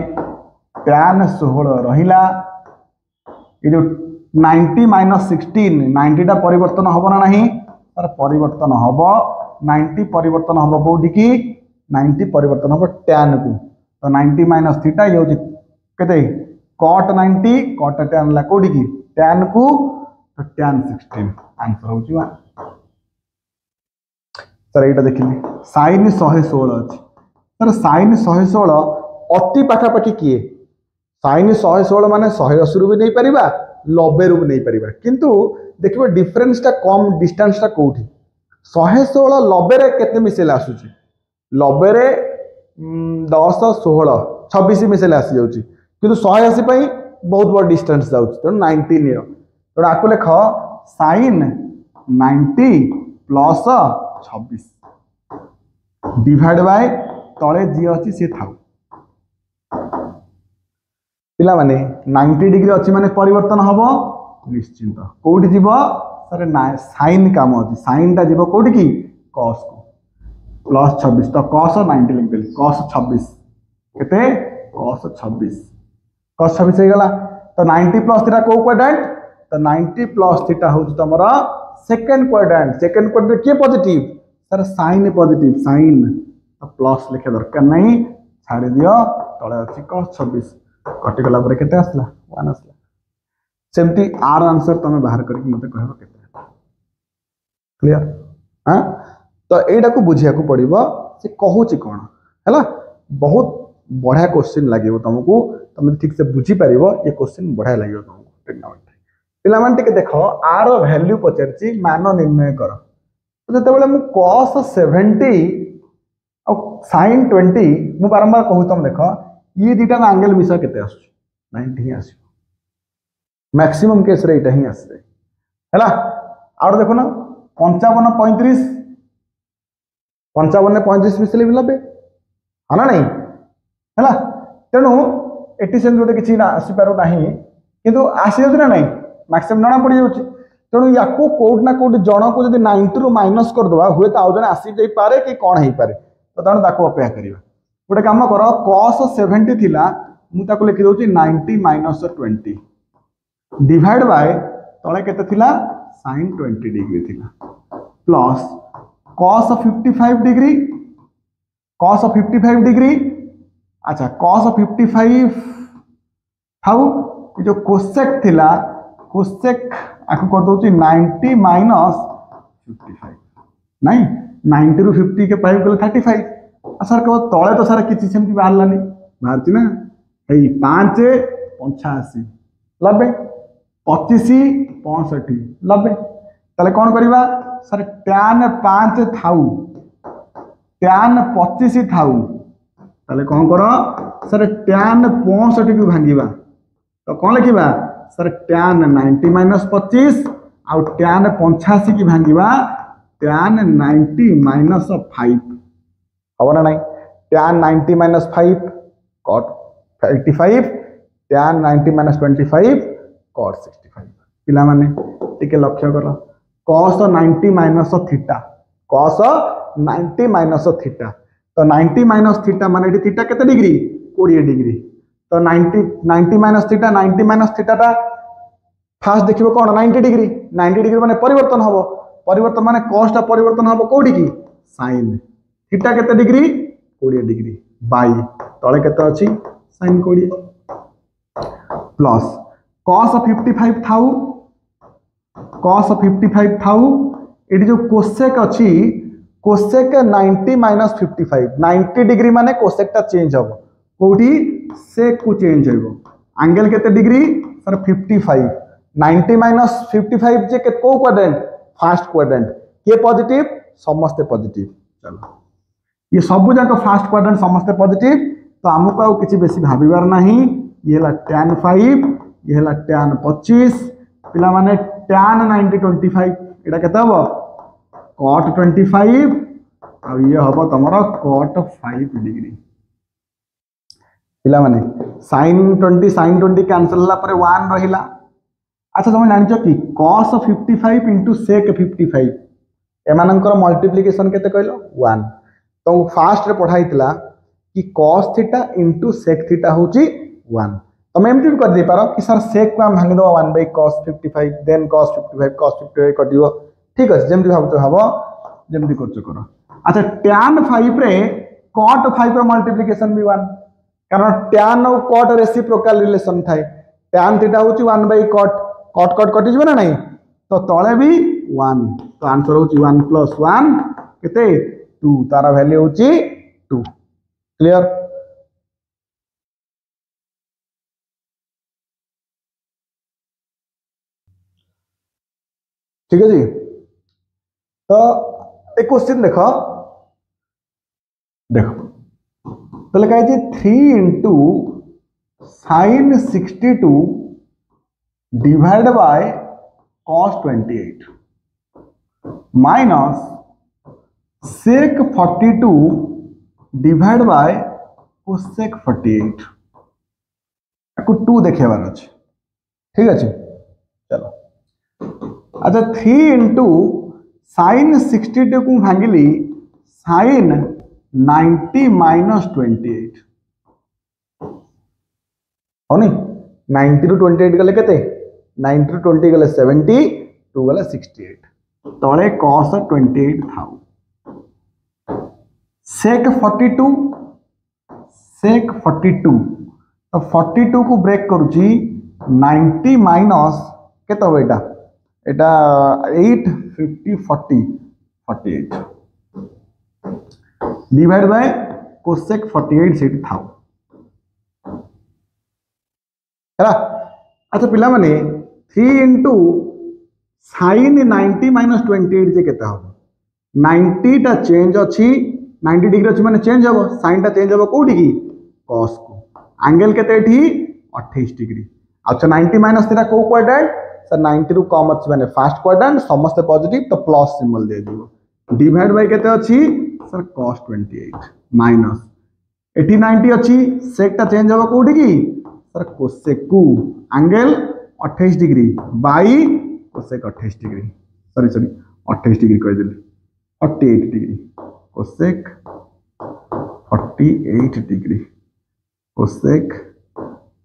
tan 16 रहिला ये जो 90 माइनस 16 90 टा परिवर्तन हबो ना नहीं तार परिवर्तन हबो 90 परिवर्तन हबो कोठी की 90 परिवर्तन हबो tan को तो 90 माइनस थीटा ये होची केते cot 90 cot tan ला कोठी की tan को तो tan 16 आंसर होची 1 सर एटा देखिले sin 116 अछि सर sin 116 अति पाखा पाखी किए sin 116 माने 180 रु भी नहीं परिबा 90 रु भी नहीं परिबा किंतु देखिबो डिफरेंस टा कम डिस्टेंस टा कोठी 116 90 रे केते मिसेला आसुची 90 रे 10 16 26 मिसेले आसी जाउची किंतु 180 पई बहुत बड़ डिस्टेंस जाउची तो 90 नियो तो आकु लेख sin 90 प्लस 26 डिवाइड बाय तळे जी अछि से थाउ पिला माने 90 डिग्री अछि माने परिवर्तन हबो निश्चिंत कोठी जीवो सर साइन काम अछि साइन ता जीवो कोठी की cos को प्लस 26 तो cos 90 लिख देली cos 26 केते cos 26 cos 26 हे गला तो 90 प्लस थीटा को क्वाड्रेंट तो 90 प्लस थीटा होची तमरा सेकंड क्वाड्रेंट के positive sir sine positive sine तो प्लस लिखे दरकार नहीं छाड़ी दियो तळे अछि cos 26 कटि गला पर केते आसला 1 आसला सेमती आर आंसर तमे बाहर करके मते कहबो केते क्लियर हां तो एटा को बुझिया को पड़िबो से कहूची कोन हैला बहुत बढ़िया क्वेश्चन लागिबो तुमको तुम ठीक से बुझी पारिबो ये क्वेश्चन बढ़िया लागिबो तुमको टेक्नोमेट्री पिला मान टिके देखो आर वैल्यू पचरची मान निर्णय कर तो जते बेले मु cos 70 और sin 20 मु बारंबार कहू तुम देखो ये दीटा एंगल मिसा केते आसु 90 ही आसु मैक्सिमम केस रे इटा ही आसे हैला और देखो ना 55 35 55 ने 35 मिसले भी लबे हाना नहीं हैला तेणु एटी सेम गोटे किछि ना आसी पारो नाही किंतु आसी जति ना नहीं मैक्सिमम जना पड़ी जाउची तेणु याको कोड ना कोड जण को जदी 90 रु माइनस कर दवा हुए त आउ जने आसी जाई पारे कि कोन हेई पारे तो तेणु ताको अपेक्षा करिवा गोटे काम कर cos 70 थिला मु ताको लिखि दोची 90 माइनस 20 डिवाइड बाय तळे केते थिला sin 20 डिग्री थिला plus cos 55 degree cos 55 degree अच्छा cos 55 हाउ जो कोसेक थिला कोसेक आको कर दोची 90 माइनस 55 नहीं 90 रु 50 के 5 गले 35 सर को तळे तो सर किछि सेमति बाहरलानी बाहरची ना हेई 5 85 लबे 25 65 लबे ताले कोन करबा सर tan 5 थाउ tan 25 थाउ ताले कोन करो सर tan 65 को भांगीबा तो कोन लिखिबा सर tan 90 माइनस 25 आउ tan 85 की भांगीबा tan 90 माइनस 5 हबना नहीं tan 90 minus 5 cot 85 tan 90 minus 25 cot 65 पिला माने टिके लक्ष्य करो cos 90 minus theta cos 90 minus theta तो 90 माइनस थीटा माने थीटा केते डिग्री 20 डिग्री तो 90 माइनस थीटा ता फास्ट देखिबो कोन 90 डिग्री माने परिवर्तन हबो परिवर्तन माने cos ता परिवर्तन हबो कोडी की sin थीटा केते डिग्री 20 डिग्री बाई तळे केते अछि sin 20 प्लस cos 55 थाउ cos 55 थाउ एडी जो कोसेक अछि कोसेक 90 माइनस 55 90 डिग्री माने कोसेक ता चेंज हबो कोडी सेक को चेंज हबो एंगल केते डिग्री सर 55 90 माइनस 55 जे के को क्वाड्रेंट फर्स्ट क्वाड्रेंट के पॉजिटिव समस्त पॉजिटिव चलो ये सब जाक फर्स्ट क्वाड्रेंट समस्त पॉजिटिव तो हमको आउ किछि बेसी भाबिबार नाही ये ला tan 5 ये ला tan 25 पिला माने tan 90 25 एटा केते हबो cot 25 आ ये हबो तमरो cot 5 डिग्री पिला माने sin 20 कैंसिल ला पर 1 रहिला अच्छा तुम जानिछो कि cos 55 into sec 55 एमानंकर मल्टीप्लिकेशन केते कहलो 1 तो फास्ट रे पढाइतला कि cos theta into sec theta होची 1 तुम एमटी भी कर दे पारो कि सर sec को हम भांगी दो 1 by cos 55 then cos 55 कटियो ठीक अछि जेमति भाबतो हबो जेमति करछो करो अच्छा tan 5 रे cot 5 रो मल्टीप्लिकेशन भी 1 कारण tan और cot रेसिप्रोकल रिलेशन थाए tan थीटा होची 1 by cot cot cot कटि जबो ना नहीं तो तळे भी 1 तो आंसर होची 1 plus 1 केते 2 तारा वैल्यू होची 2 क्लियर ठीक है जी तो एक क्वेश्चन देखो देखो तो लिखा है 3 into sine 62 divide by cos 28 minus sec 42 divide by cosec 48 को 2 देखेबार अछि ठीक अछि चलो अच्छा 3 इंटू साइन 62 को भांगिली साइन 90 माइनस 28 होनी 90 टू 28 गले केते 90 टू 20 गले 70 2 गले 68 तळे cos 28 थाउ sec 42 तो 42 को ब्रेक करूची 90 माइनस केते हो एटा 8 50 40 48 डिवाइड बाय cosec 48 सेट थाउ है अच्छा पिला माने 3 इंटू साइन 90 माइनस 28 जे केता हो 90 टा चेंज अछि 90 डिग्री अछि माने चेंज हो साइन टा चेंज हो कोठी की cos को एंगल केते एठी 28 डिग्री अच्छा 90 माइनस तेरा को क्वाड्रेंट सर 90 रु कम अछि माने फर्स्ट क्वाड्रेंट समस्त पॉजिटिव तो प्लस सिंबल दे दियो डिवाइड बाय केते अछि सर cos 28 माइनस एठी 90 अछि सेक टा चेंज हो कोठी की सर कोसेक को angle 28 degree by cosec 28 degree sorry 28 degree कह दिले 48 degree cosec 48 degree cosec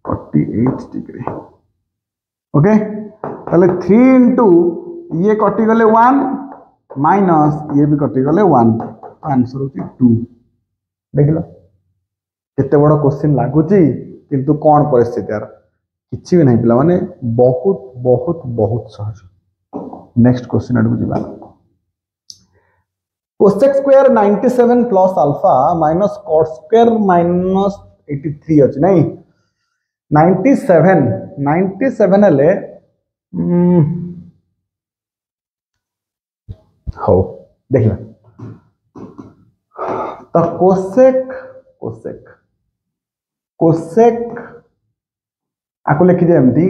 48 degree okay ताले 3 इंटू ये कटि गले 1 माइनस ये भी कटि गले 1 आंसर होची 2 देखिलो केते बड़ क्वेश्चन लागुची किंतु कौन परिस्थिति यार किछि भी नहीं पिला माने बहुत बहुत बहुत सहज नेक्स्ट क्वेश्चन आडू जीवा cosec square 97 plus alpha minus cot square minus 83 अछि नहीं 97 ले हो देखिला तो cosec आपको लिखी दे एमती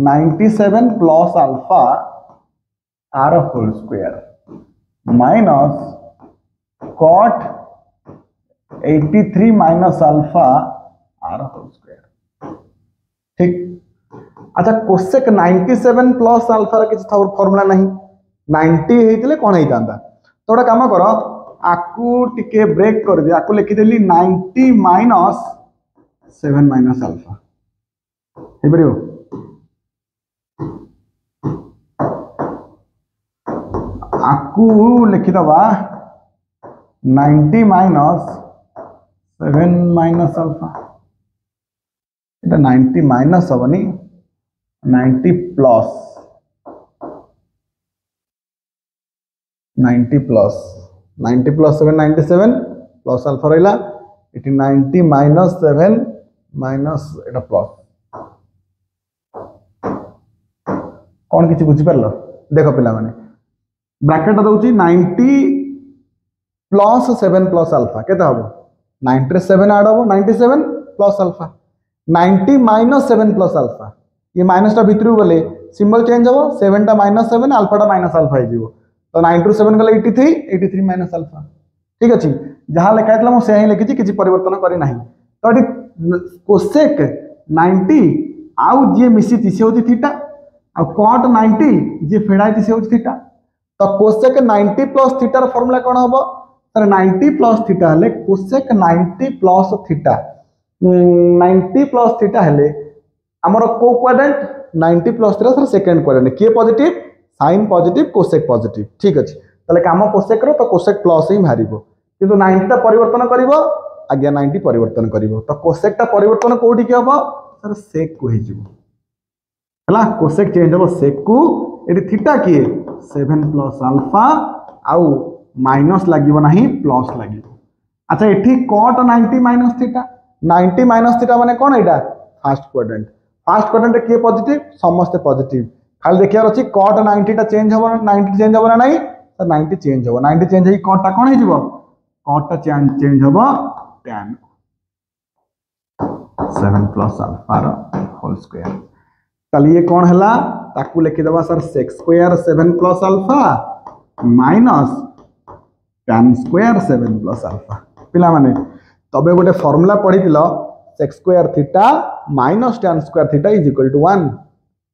97 प्लस अल्फा आर whole square minus cot 83 minus alpha आर होल स्क्वायर ठीक अच्छा cosec 97 प्लस अल्फा रा किछ फार्मूला नहीं 90 हेतिले कोन हेतांदा तो एटा काम करो आकू टिके ब्रेक कर दे आकू लिखि देली 90 माइनस 7 माइनस अल्फा हे परियो आकू लिखि दबा 90 माइनस 7 माइनस अल्फा एटा 90 माइनस हबनी 90 प्लस 90 प्लस 7 97 प्लस अल्फा रहिला एटी 90 माइनस 7 माइनस एटा प्लस कौन किसी बुझी पारलो देखो पिला माने ब्रैकेट दउची 90 प्लस 7 प्लस अल्फा केता हबो 90 रे 7 ऐड हबो 97 plus alpha 90 minus 7 plus alpha ये माइनस टा भितरु गले सिंबल चेंज हबो 7 टा माइनस 7 अल्फा टा माइनस अल्फा हे जीवो तो 9 टू 7 गले 83 माइनस अल्फा ठीक अछि जहां लिखा हैतला मो से ही लिखिछि किछि परिवर्तन करी नाही तो एटी कोसेक 90 आउ जे मिसिति से होती थीटा आ cot 90 जे फेडाइति से होती थीटा तो कोसेक 90 प्लस थीटा र फार्मूला कोन हबो सर 90 प्लस थीटा हले cosec 90 plus theta 90 plus theta हले हमर को quadrant 90 plus theta sir second quadrant के positive sine positive cosec positive ठीक अछि तले काम कोसेक रो तो कोसेक प्लस ही मारिबो किंतु 90 टा परिवर्तन करिवो आज्ञा 90 परिवर्तन करिवो तो कोसेक टा परिवर्तन कोठी के हबो सर सेक को हे जिवो हला कोसेक चेंज हबो सेक को एटी थीटा के 7 प्लस अल्फा आउ माइनस लागिवो नाही प्लस लागिवो अच्छा एठी cot 90 माइनस थीटा माने कोन एटा फर्स्ट क्वाड्रेंट के पॉजिटिव समस्त पॉजिटिव खाली देखियार अछि cot 90 टा चेंज हबो 90 चेंज हबो ना नाही तो 90 चेंज हबो 90 चेंज हे cot टा कोन हे जिवो cot टा चेंज होबो tan 7 प्लस अल्फा रो होल स्क्वायर ताली ये कौन हला ताकू लिखि दबा sir sec square 7 plus alpha minus tan square 7 plus alpha पिला माने तबे गोटे फार्मूला पढी दिलो sec square theta minus tan square theta is equal to 1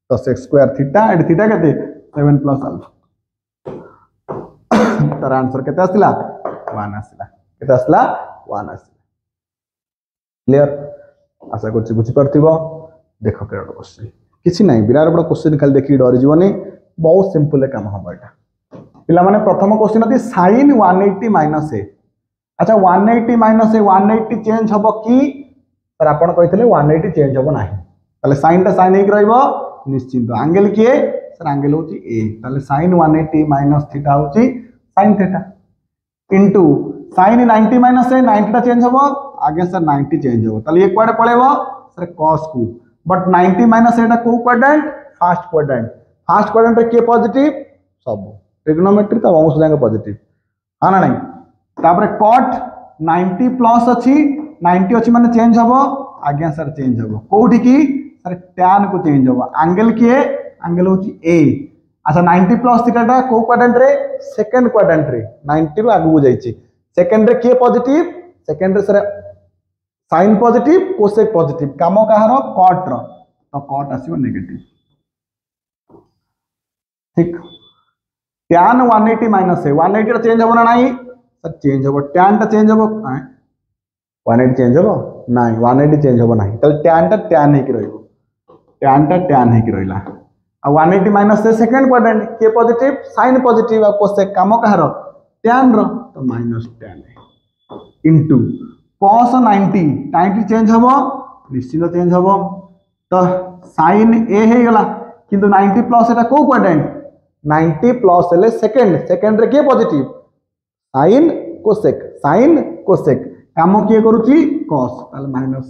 तो sec स्क्वायर थीटा एड थीटा केते 7 प्लस अल्फा तार आंसर केते आसिला 1 आसिला केते आसिला 1 आसिला क्लियर आशा कर बुझी पार्थिबो देखो केड़ा क्वेश्चन किछि नाही विराट बड़ क्वेश्चन खाली देखि डर जीवनी बहुत सिंपल काम हम एटा पिला माने प्रथम क्वेश्चन अछि sin 180 माइनस a अच्छा 180 माइनस a 180 चेंज हबो कि सर आपण कहितले 180 चेंज हबो नाही ताले sin टा sin एक रहइबो निश्चित एंगल किए सर एंगल होची a ताले sin 180 माइनस थीटा होची sin theta into sin 90 minus a 90 टा चेंज हबो आगे सर 90 चेंज हो ताले ये क्वाड्रेंट पळेबो सर cos को बट 90 माइनस एटा को क्वाड्रेंट फर्स्ट क्वाड्रेंट रे के पॉजिटिव सब ट्रिग्नोमेट्री तो अंश जाके पॉजिटिव हां ना नहीं तापर cot 90 प्लस अछि 90 अछि माने चेंज हबो आगे सर चेंज हबो कोठी की सर tan को चेंज हबो एंगल किए एंगल होची a अच्छा 90 प्लस थीटा को क्वाड्रेंट रे सेकंड क्वाड्रेंट रे 90 रो आगु जाईची सेकंड रे के पॉजिटिव सेकंड रे sir sine positive cosec positive काम कहार कॉट रो तो कॉट आसीबो नेगेटिव ठीक tan 180 माइनस है 180 टा चेंज होबो ना नहीं सर चेंज होबो tan टा चेंज होबो 180 चेंज होबो नहीं 180 चेंज होबो नहीं तल tan टा tan है कि रहइबो tan टा tan है कि रहइला आ 180 माइनस से सेकंड क्वाड्रेंट के पॉजिटिव साइन पॉजिटिव आ कोसेक काम कहार tan रो तो माइनस tan है इनटू cos 90 चेंज हबो निश्चित चेंज हबो तो sin a हे गला किंतु 90 प्लस एटा को क्वाड्रेंट 90 प्लस हेले सेकंड रे के पॉजिटिव sin कोसेक काम किए करूची cos ताले माइनस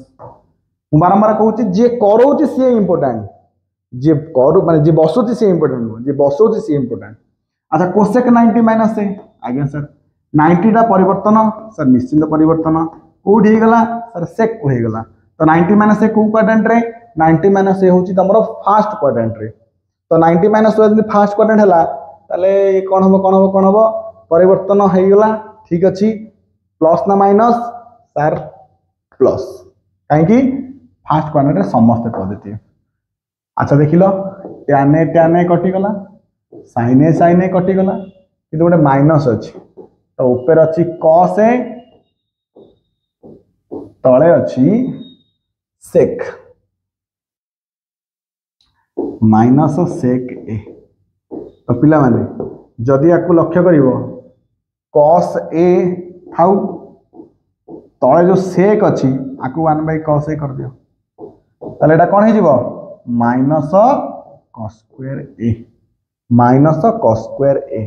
बारंबार कहूची जे करूची से इंपोर्टेंट जे करू माने जे बसुची से इंपोर्टेंट जे बसुची से इंपोर्टेंट अच्छा कोसेक 90 माइनस है आगे सर 90 टा परिवर्तन सर निश्चित परिवर्तन कोठी गला सर सेक को हे गला तो 90 माइनस को क्वाड्रेंट रे 90 माइनस होची तमरो फर्स्ट क्वाड्रेंट रे तो 90 माइनस यदि फर्स्ट क्वाड्रेंट हला ताले ये कोन हबो परिवर्तन हे गला ठीक अछि प्लस ना माइनस सर प्लस काहे कि फर्स्ट क्वाड्रेंट रे समस्त पॉजिटिव अच्छा देखिलो tan a कटि गला sin a कटि गला किंतु गोटे माइनस अछि तो ऊपर अछि cos a तले अच्छी सेक माइनस सेक ए तो पिला माने जदि आपको लक्ष्य करिवो cos a थाउ तले जो सेक अच्छी आकु 1/cos a कर दियो ताले एटा कोन हे जिवो माइनस cos स्क्वायर a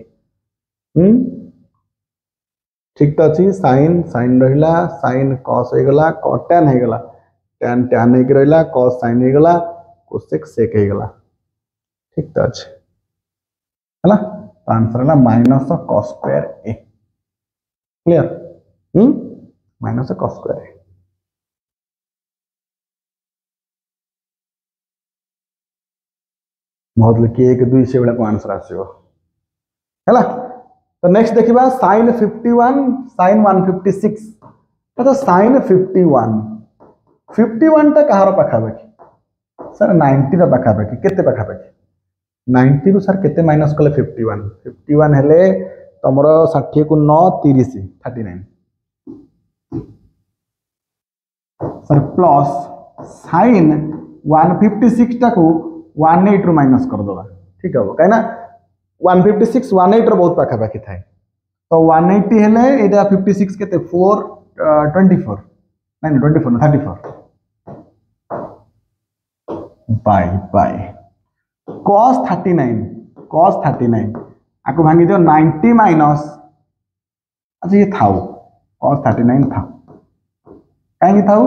ठीक तो अच्छी साइन रहिला साइन cos हे गला cot tan हे गला tan हे रहिला cos sin हे गला cosec sec हे गला ठीक तो अच्छे हला आंसर हला minus cos square a clear minus cos square a बहुत लिखिए 1 2 से बेला को आंसर आसीबो हला तो नेक्स्ट देखिबा sin 51 sin 156 तो sin 51 ता कहार पाखा बाकी सर 90 रा पाखा बाकी केते पाखा बाकी 90 रु सर केते माइनस कले 51 हेले तमरो 60 को 9 30 39 सर प्लस sin 156 टा को 18 रु माइनस कर दो ठीक है काहे ना 156 18 रो बहुत पाखा पाखी थाए तो 180 हेले एटा 56 केते 4 24 नहीं 24 34 बाय cos 39 आको भांगी दियो 90 माइनस अच्छा ये थाउ cos 39 था काहे थाउ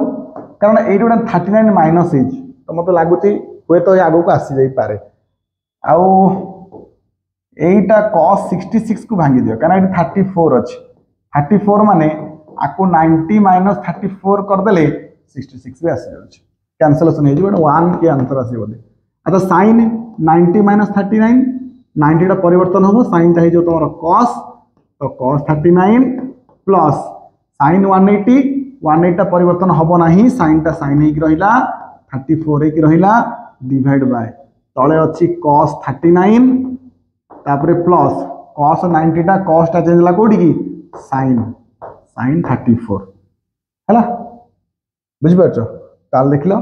कारण एटी गोटा 39 माइनस इज तो मते लागुची होय तो आगो को आसी जाई पारे आउ एटा cos 66 को भांगी दियो कारण एटी 34 अछि 34 माने आपको 90 माइनस 34 करदेले 66 भी आसी जाउछ कैंसलेशन हो जो 1 के आंसर आसी बोले अच्छा sin 90 माइनस 39 90 टा परिवर्तन हम sin टा जो तुम cos तो cos 39 प्लस sin 180 180 टा परिवर्तन हम ना sin टा sin हो रहा 34 हो रहा डिवाइड बाय तले अच्छी cos 39 तापरे प्लस cos 90 टा cos टा चेंज ला कोडी की sin 34 है बुझी पारछ ताल देख लो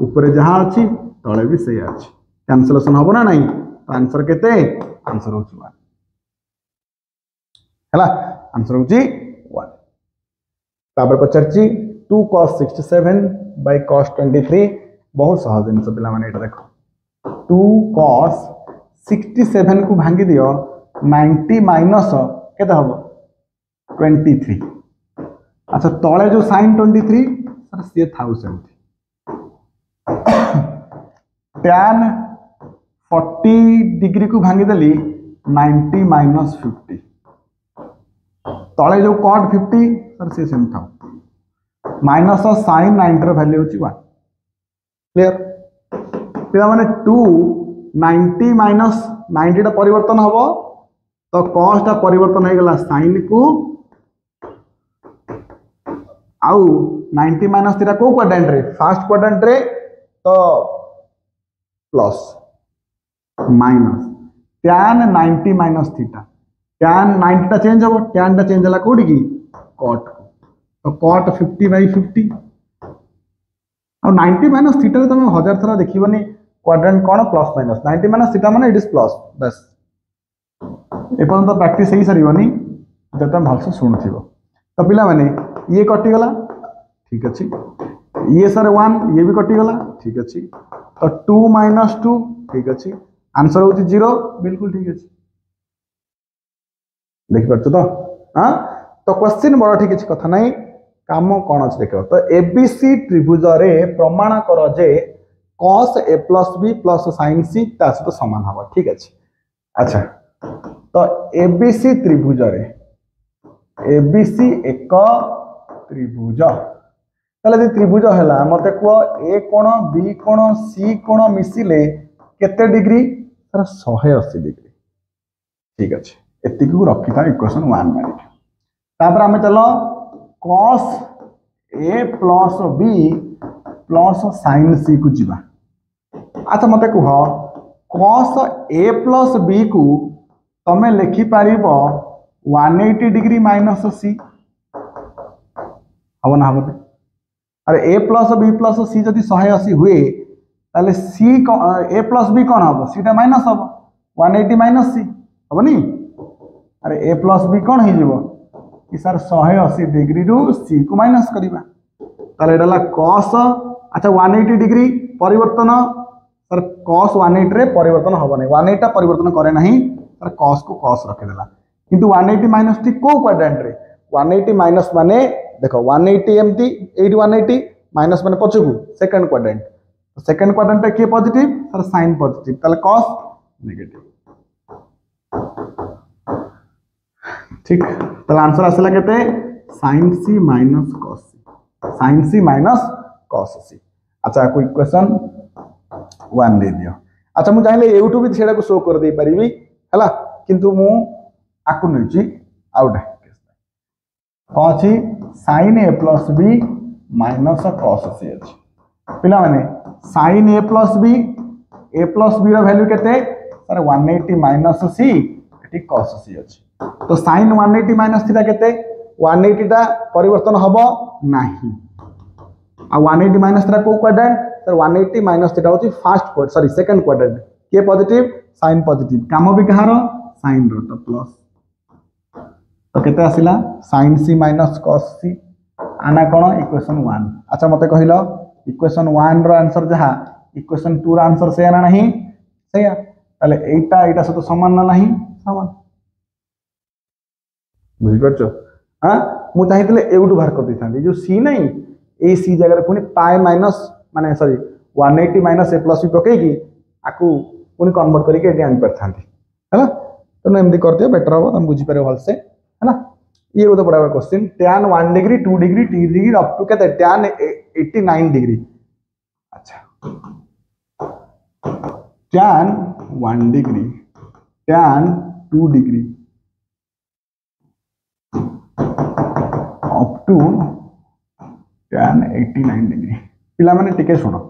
ऊपर जहाँ अच्छी तले भी सही अच्छी कैंसलेशन हम ना नहीं तो आंसर केते आंसर हो 1 है आंसर हो 1 तापर पचारची 2 cos 67 by cos 23 बहुत सहज जिनस पिला माने एटा देखो 2 cos 67 को भांगी दियो 90 माइनस केते हबो 23 अच्छा तले जो sin 23 सर से थाउ सेमती tan 40 डिग्री को भांगी देली 90 माइनस 50 तले जो cot 50 सर से सेम था माइनस sin 90 वैल्यू होची 1 क्लियर पिला माने 2 90 माइनस 90 टा परिवर्तन हबो तो cos टा परिवर्तन हो गला sin को आउ 90 माइनस थीटा को क्वाड्रेंट रे फर्स्ट क्वाड्रेंट रे तो plus minus tan 90 minus theta tan 90 टा चेंज हो tan टा चेंज हला कोडी की cot तो cot 50 by 50 और 90 माइनस थीटा रे तुम हजार थरा देखिबनी क्वाड्रेंट कोन प्लस माइनस 90 माइनस थीटा माने इट इज प्लस बस एपन तो प्रैक्टिस ही सरीबनी जब तुम भलसे सुनथिबो तो पिला माने ये कटि गला ठीक अछि ये सर 1 ये भी कटि गला ठीक अछि तो 2 माइनस 2 ठीक अछि आंसर होची 0 बिल्कुल ठीक अछि देख परछ तो हां तो क्वेश्चन बड़ ठीक अछि कथा नै काम कोन अछि देखो तो एबीसी त्रिभुज रे प्रमाण कर जे cos a plus b plus sin c ता सहित समान हबो ठीक अछि अच्छा तो एबीसी त्रिभुज रे एबीसी एक त्रिभुज ताले त्रिभुज हैला मते को ए कोण बी कोण सी कोण मिसिले केते डिग्री सर 180 डिग्री ठीक अछि एति को रखिता इक्वेशन 1 माने तापर हमें चलो cos a plus b plus sin c को जीवा अच्छा मते कह cos a plus b को तमे लिखि पारिबो 180 डिग्री माइनस सी हम ना हम अरे a प्लस b प्लस सी जदि 180 हुए ताले सी a प्लस b कौन हम सीटा माइनस हम 180 माइनस सी हम नी अरे a प्लस b कौन हो जीवो कि सर 180 डिग्री रु सी को माइनस करिबा ताले एडला cos अच्छा 180 डिग्री परिवर्तन सर cos 180 रे परिवर्तन हबो नै 180 टा परिवर्तन करे नहीं सर cos को cos रखे देला किंतु 180 माइनस टी को क्वाड्रेंट रे 180 माइनस माने देखो 180 एमती 180 माइनस माने पछकू सेकंड क्वाड्रेंट तो सेकंड क्वाड्रेंट के पॉजिटिव सर साइन पॉजिटिव ताले cos नेगेटिव ठीक ताले आंसर आसला केते sin c minus cos c sin c minus cos c अच्छा को इक्वेशन 1 दे दियो अच्छा मु चाहिले यूट्यूब भी सेडा को शो कर दे परिबी हला किंतु मु आकु नैची आउट कौची sin a plus b minus cos c अछि पिला माने sin a plus b रो वैल्यू केते सर 180 माइनस c एटी cos c अछि तो sin 180 माइनस थीटा केते 180 टा परिवर्तन हबो नाही आ 180 माइनस थीटा को क्वाड्रेंट सर 180 माइनस थीटा होची first quadrant sorry second quadrant के पॉजिटिव sin पॉजिटिव काम भी कहारो sin रो तो प्लस तो केते आसिला sin c minus cos c आना कोन इक्वेशन 1 अच्छा मते कहिलो इक्वेशन 1 रो आंसर जहा इक्वेशन 2 रो आंसर से आना नहीं सेया ताले एटा से तो समान ना नहीं समान बुझि परछो हां मु चाहितले एउटु बाहर कर दिथांती जो c नहीं ए c जगह रे पुनी पाई माइनस माने sorry 180 minus a plus b पके की आकु पुनी कन्वर्ट करी के एटी आन परथांती हैला तो एमदी करते बेटर हो हम बुझी पारे भल से हैला ये गोटे बड़ा question tan 1 degree 2 degree 3 degree up to केते tan 89 डिग्री। अच्छा tan 1 degree tan 2 degree up to tan 89 degree. पिला माने टिके सुनो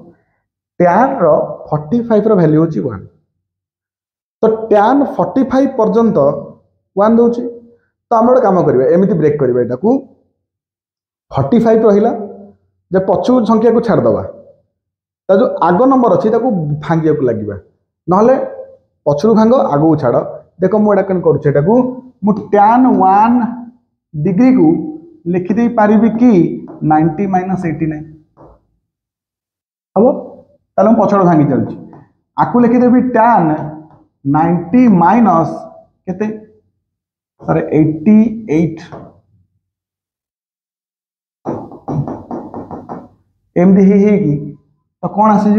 tan रो 45 रो वैल्यू होची 1 तो tan 45 पर्यंत 1 दोची तो आम गोटे कम करेंगे एमती ब्रेक करेंगे यहाँ को 45 रहा जब पछू संख्या को छाड़दे जो आग नंबर अच्छी भांगे को लगे ना पछू भांग आग को छाड़ देख मुझे कौन करूँ tan 1 डिग्री को लिखिदे पारि कि 90 माइनस 89 हम ताले पछड़ भांगी चलती आपको लिखिदेवी tan 90 माइनस केते सर 88 एमती ही तो कौन आसीज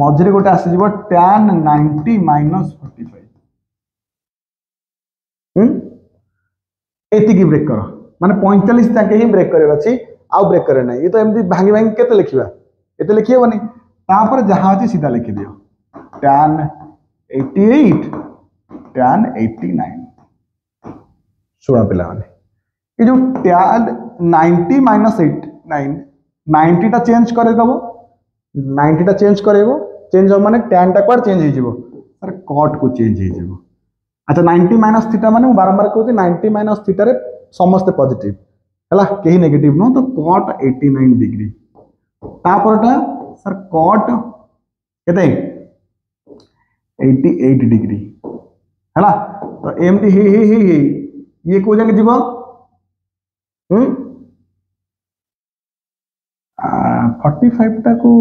मझे गोटे आसीज tan 90 माइनस 45 एतिकी ब्रेक कर माने 45 तक ही ब्रेक कर अच्छी आउ ब्रेक करे ना ये तो एमती भांगी भांगी केते लिखिबा एते लिखि हेबनी तापर जहाँ अच्छी सीधा लिखि दियो tan 88 tan 89 शुणा पिला ये जो tan 90 माइनस 89 90 टा चेंज करे दबो 90 टा चेंज करेबो चेंज हो माने tan टा क्वाड चेंज हो जिवो सर cot को चेंज हो जिवो। अच्छा 90 माइनस थीटा माने बारंबार कहते 90 माइनस थीटा रे समस्त पॉजिटिव हला केही नेगेटिव नो तो cot 89 डिग्री तापरटा सर cot केते 88 डिग्री हला तो एमटी ही ये को जाके जीव 45 टा को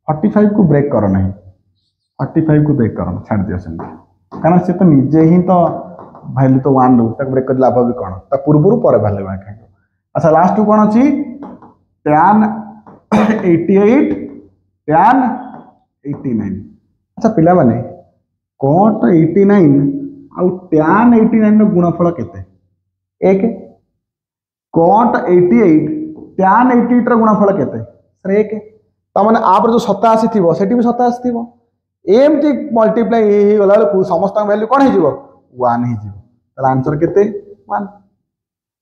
45 को ब्रेक करो नहीं 45 को ब्रेक करो छाड़ दियो सेमती कारण से तो निजे ही तो वैल्यू तो 1 रो तक ब्रेक कर लाभ भी कोन ता पूर्व पर वैल्यू बा खाइ। अच्छा लास्ट कोन अछि tan 88 tan 89। अच्छा पिला माने cot 89 आउ tan 89 रो गुणफल केते 1 cot 88 tan 88 रो गुणफल केते सर 1 त माने आ पर जो 87 थिबो सेठी भी 87 थिबो एमती मल्टीप्लाई हे गला को समस्त वैल्यू कोन हे जिवो 1 हे जिवो त आंसर केते 1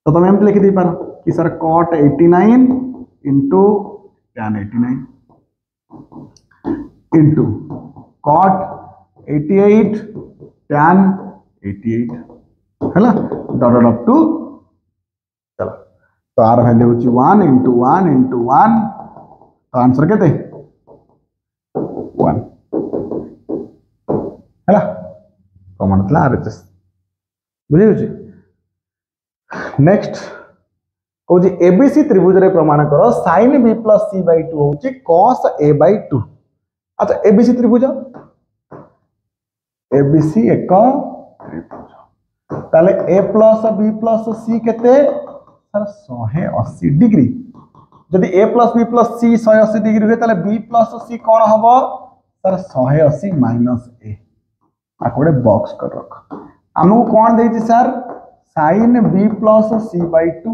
तो तुम एमती लिखि दे पारो कि sir cot 89 into tan 89 into cot 88 tan 88 है डॉट अप टू चलो तो आर वैल्यू होची 1 into 1 into 1 तो आंसर केते 1 है कॉमन थला आरएचएस बुझी होची। नेक्स्ट कहूँ एबीसी त्रिभुज रे प्रमाण कर sin b plus c by 2 होची cos a by 2। अच्छा एबीसी त्रिभुज एबीसी एक त्रिभुज ताले a plus b plus c केते सर 180 डिग्री जदि a plus b plus c 180 degree हुए ताले b plus c कौन हबो सर 180 माइनस a आकोडे बॉक्स कर रख हमको कौन देछि सर sin b plus c by 2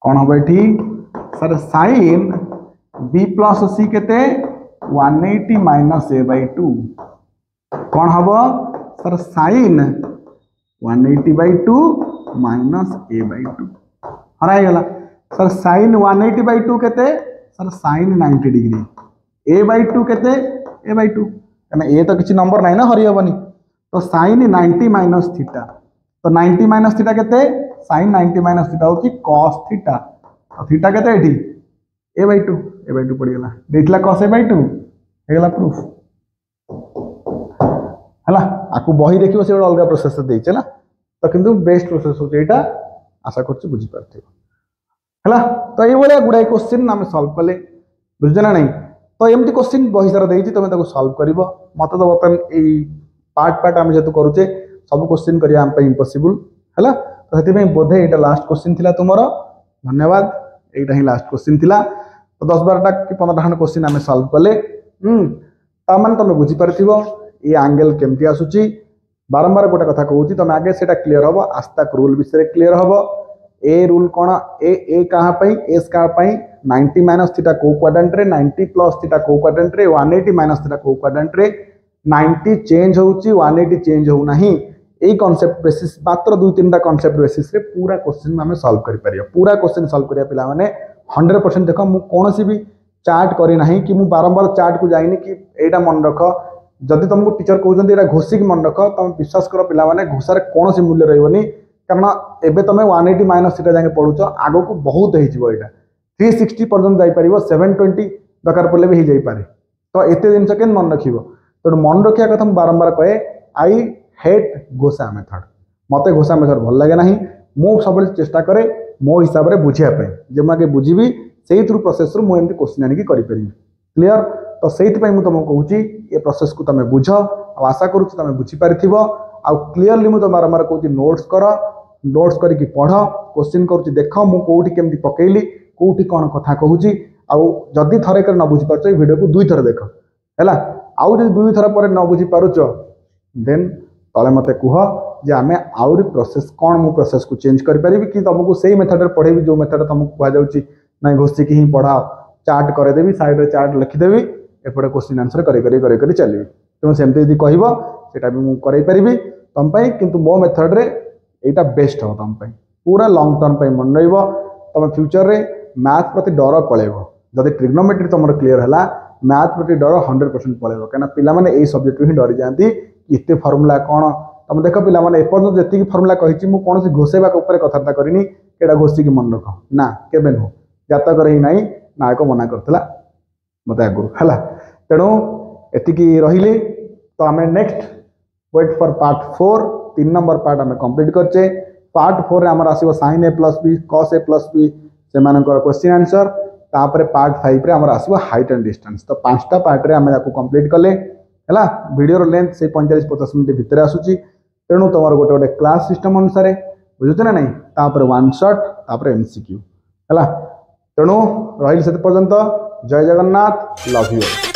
कौन हम एठी सर sin b plus c केते 180 माइनस a by 2 कौन हम sir sin 180 by 2 minus a by 2 हरा गला सर sin 180 by 2 केते sir sin 90 degree a by 2 केते a by 2 कना a तो किछि नंबर नाही ना हरि हबनी तो sin 90 माइनस थीटा तो 90 माइनस थीटा केते sin 90 माइनस थीटा होची cos थीटा और थीटा केते एठी a by 2 पड़ी गला देखला cos a by 2 हे गला प्रूफ हला आकु बही देखियो से अलग प्रोसेस दे चला तो किंतु बेस्ट प्रोसेस हो एटा आशा करछि बुझी पारथियो हला तो ये बळे गुडाई क्वेश्चन हम सॉल्व कले बुझना नहीं तो एमती क्वेश्चन बही सारा देछि तमे ताको सॉल्व करिवो मते तो बतन ए पार्ट हम जेतु करूचे सब क्वेश्चन करिया हम पे इम्पॉसिबल हला तो हेति में बोधे एटा लास्ट क्वेश्चन थिला तुमरो धन्यवाद एटा ही लास्ट क्वेश्चन थिला तो 10 12 टा कि 15 टा क्वेश्चन हम सॉल्व कले ता माने तमे बुझी पारथिवो ये एंगल केमती आसुची बारंबार गोटे कथा कहूँ तुम आगे से क्लीयर हम आस्ताक रूल विषय क्लीयर हम ए रूल कौन ए क्या एस क्या 90 माइनस थीटा को क्वाड्रेंट रे 90 प्लस थीटा को क्वाड्रेंट रे 180 माइनस थीटा को क्वाड्रेंट रे 90 चेंज होउची 180 चेंज हो नाही एई कांसेप्ट बेसिस मात्र 2-3टा कांसेप्ट बेसिस रे पूरा क्वेश्चन हमें सॉल्व करि परियो पूरा क्वेश्चन सॉल्व करिया पिला माने 100% देखो मु कोनोसी भी चार्ट करी नाही कि मु बारंबार चार्ट को जाइनी कि एटा मन रख जदि तुमको टीचर कहउछन्ती एटा घोषिक मन रख तुम विश्वास कर पिला माने घोषार कोनोसी मूल्य रहइबनी कारण एबे तमे 180 माइनस थीटा जाके पढुछ आगो को बहुत हेजिवो एटा 360 पर्यंत जाई परिबो 720 दरकार पड़ले भी जाई पारे तो एते दिन से केन मन रखिबो तो मन रखिया कथा हम बारंबार कहे आई हेट घोषा मेथड मते घोषा मेथड भल लागे नाही मु सब चेष्टा करे मो हिसाब रे बुझिया पे जे माके बुझिबी सेही थ्रू प्रोसेस रो मु एमती क्वेश्चन आनी की करि परिबी क्लियर तो सेही पई मु तुमको कहूची ए प्रोसेस को तमे बुझ आ आशा करू तमे बुझी पारिथिबो आ क्लियरली मु तो बारंबार कहूची नोट्स करके पढ़ क्वेश्चन करूची देख मु कोठी केमती पकेइली कोठी कोन कथा कहूची आउ जदि थरे कर न बुझी पारछ वीडियो को 2 थर देख हैला आउ जदि 2 थर पर न बुझी पारुछ देन तले मते कुह जे आमे आउरी प्रोसेस कोन मु प्रोसेस को चेंज कर परिबी कि तुमको सेही मेथड रे पढेबी जो मेथड तुमको कुआ जाउची नै घोषी की ही पढ़ा चार्ट करे देबी साइड रे चार्ट लिखि देबी एपडे क्वेश्चन आंसर करे चलीबी तुम सेमते यदि कहबो सेटा भी मु करै परिबी तुम पई किंतु मो मेथड रे एटा बेस्ट हो तुम पई पूरा लॉन्ग टर्म पई मन रहइबो तुम फ्यूचर रे मैथ प्रति डर पळेबो जदि ट्रिग्नोमेट्री तुमर क्लियर हला मैथ प्रति डर 100% पळेबो काना पिला माने एई सब्जेक्ट ही डरि जानती इते फार्मूला कोन तुम देख पिला माने एपर्यंत जेतिकी फार्मूला कहिछि मु कोनसी घोषेबा ऊपर कथार्ता करिनी केडा घोषी की मन रख ना केबे नो जातक रही नाही नायक मना करथला मते आगुर हला तेणु एतिकी रहिले तो आमे next wait for part 4 3 number part आमे कंप्लीट करचे पार्ट 4 रे हमर आसीबो sin a plus b cos a plus b से मानकर क्वेश्चन आंसर तापरे पार्ट 5 रे हमर आसीबो हाइट एंड डिस्टेंस तो 5टा पार्ट रे आमे याको कंप्लीट करले हला वीडियो रो लेंथ से 45-50 मिनिट भितर आसुची तेणु तमर गोटे क्लास सिस्टम अनुसार बुझुछ ना नहीं तापरे वन शॉट तापरे एमसीक्यू हला तेणु रहिल से पर्यंत जय जगन्नाथ लव यू।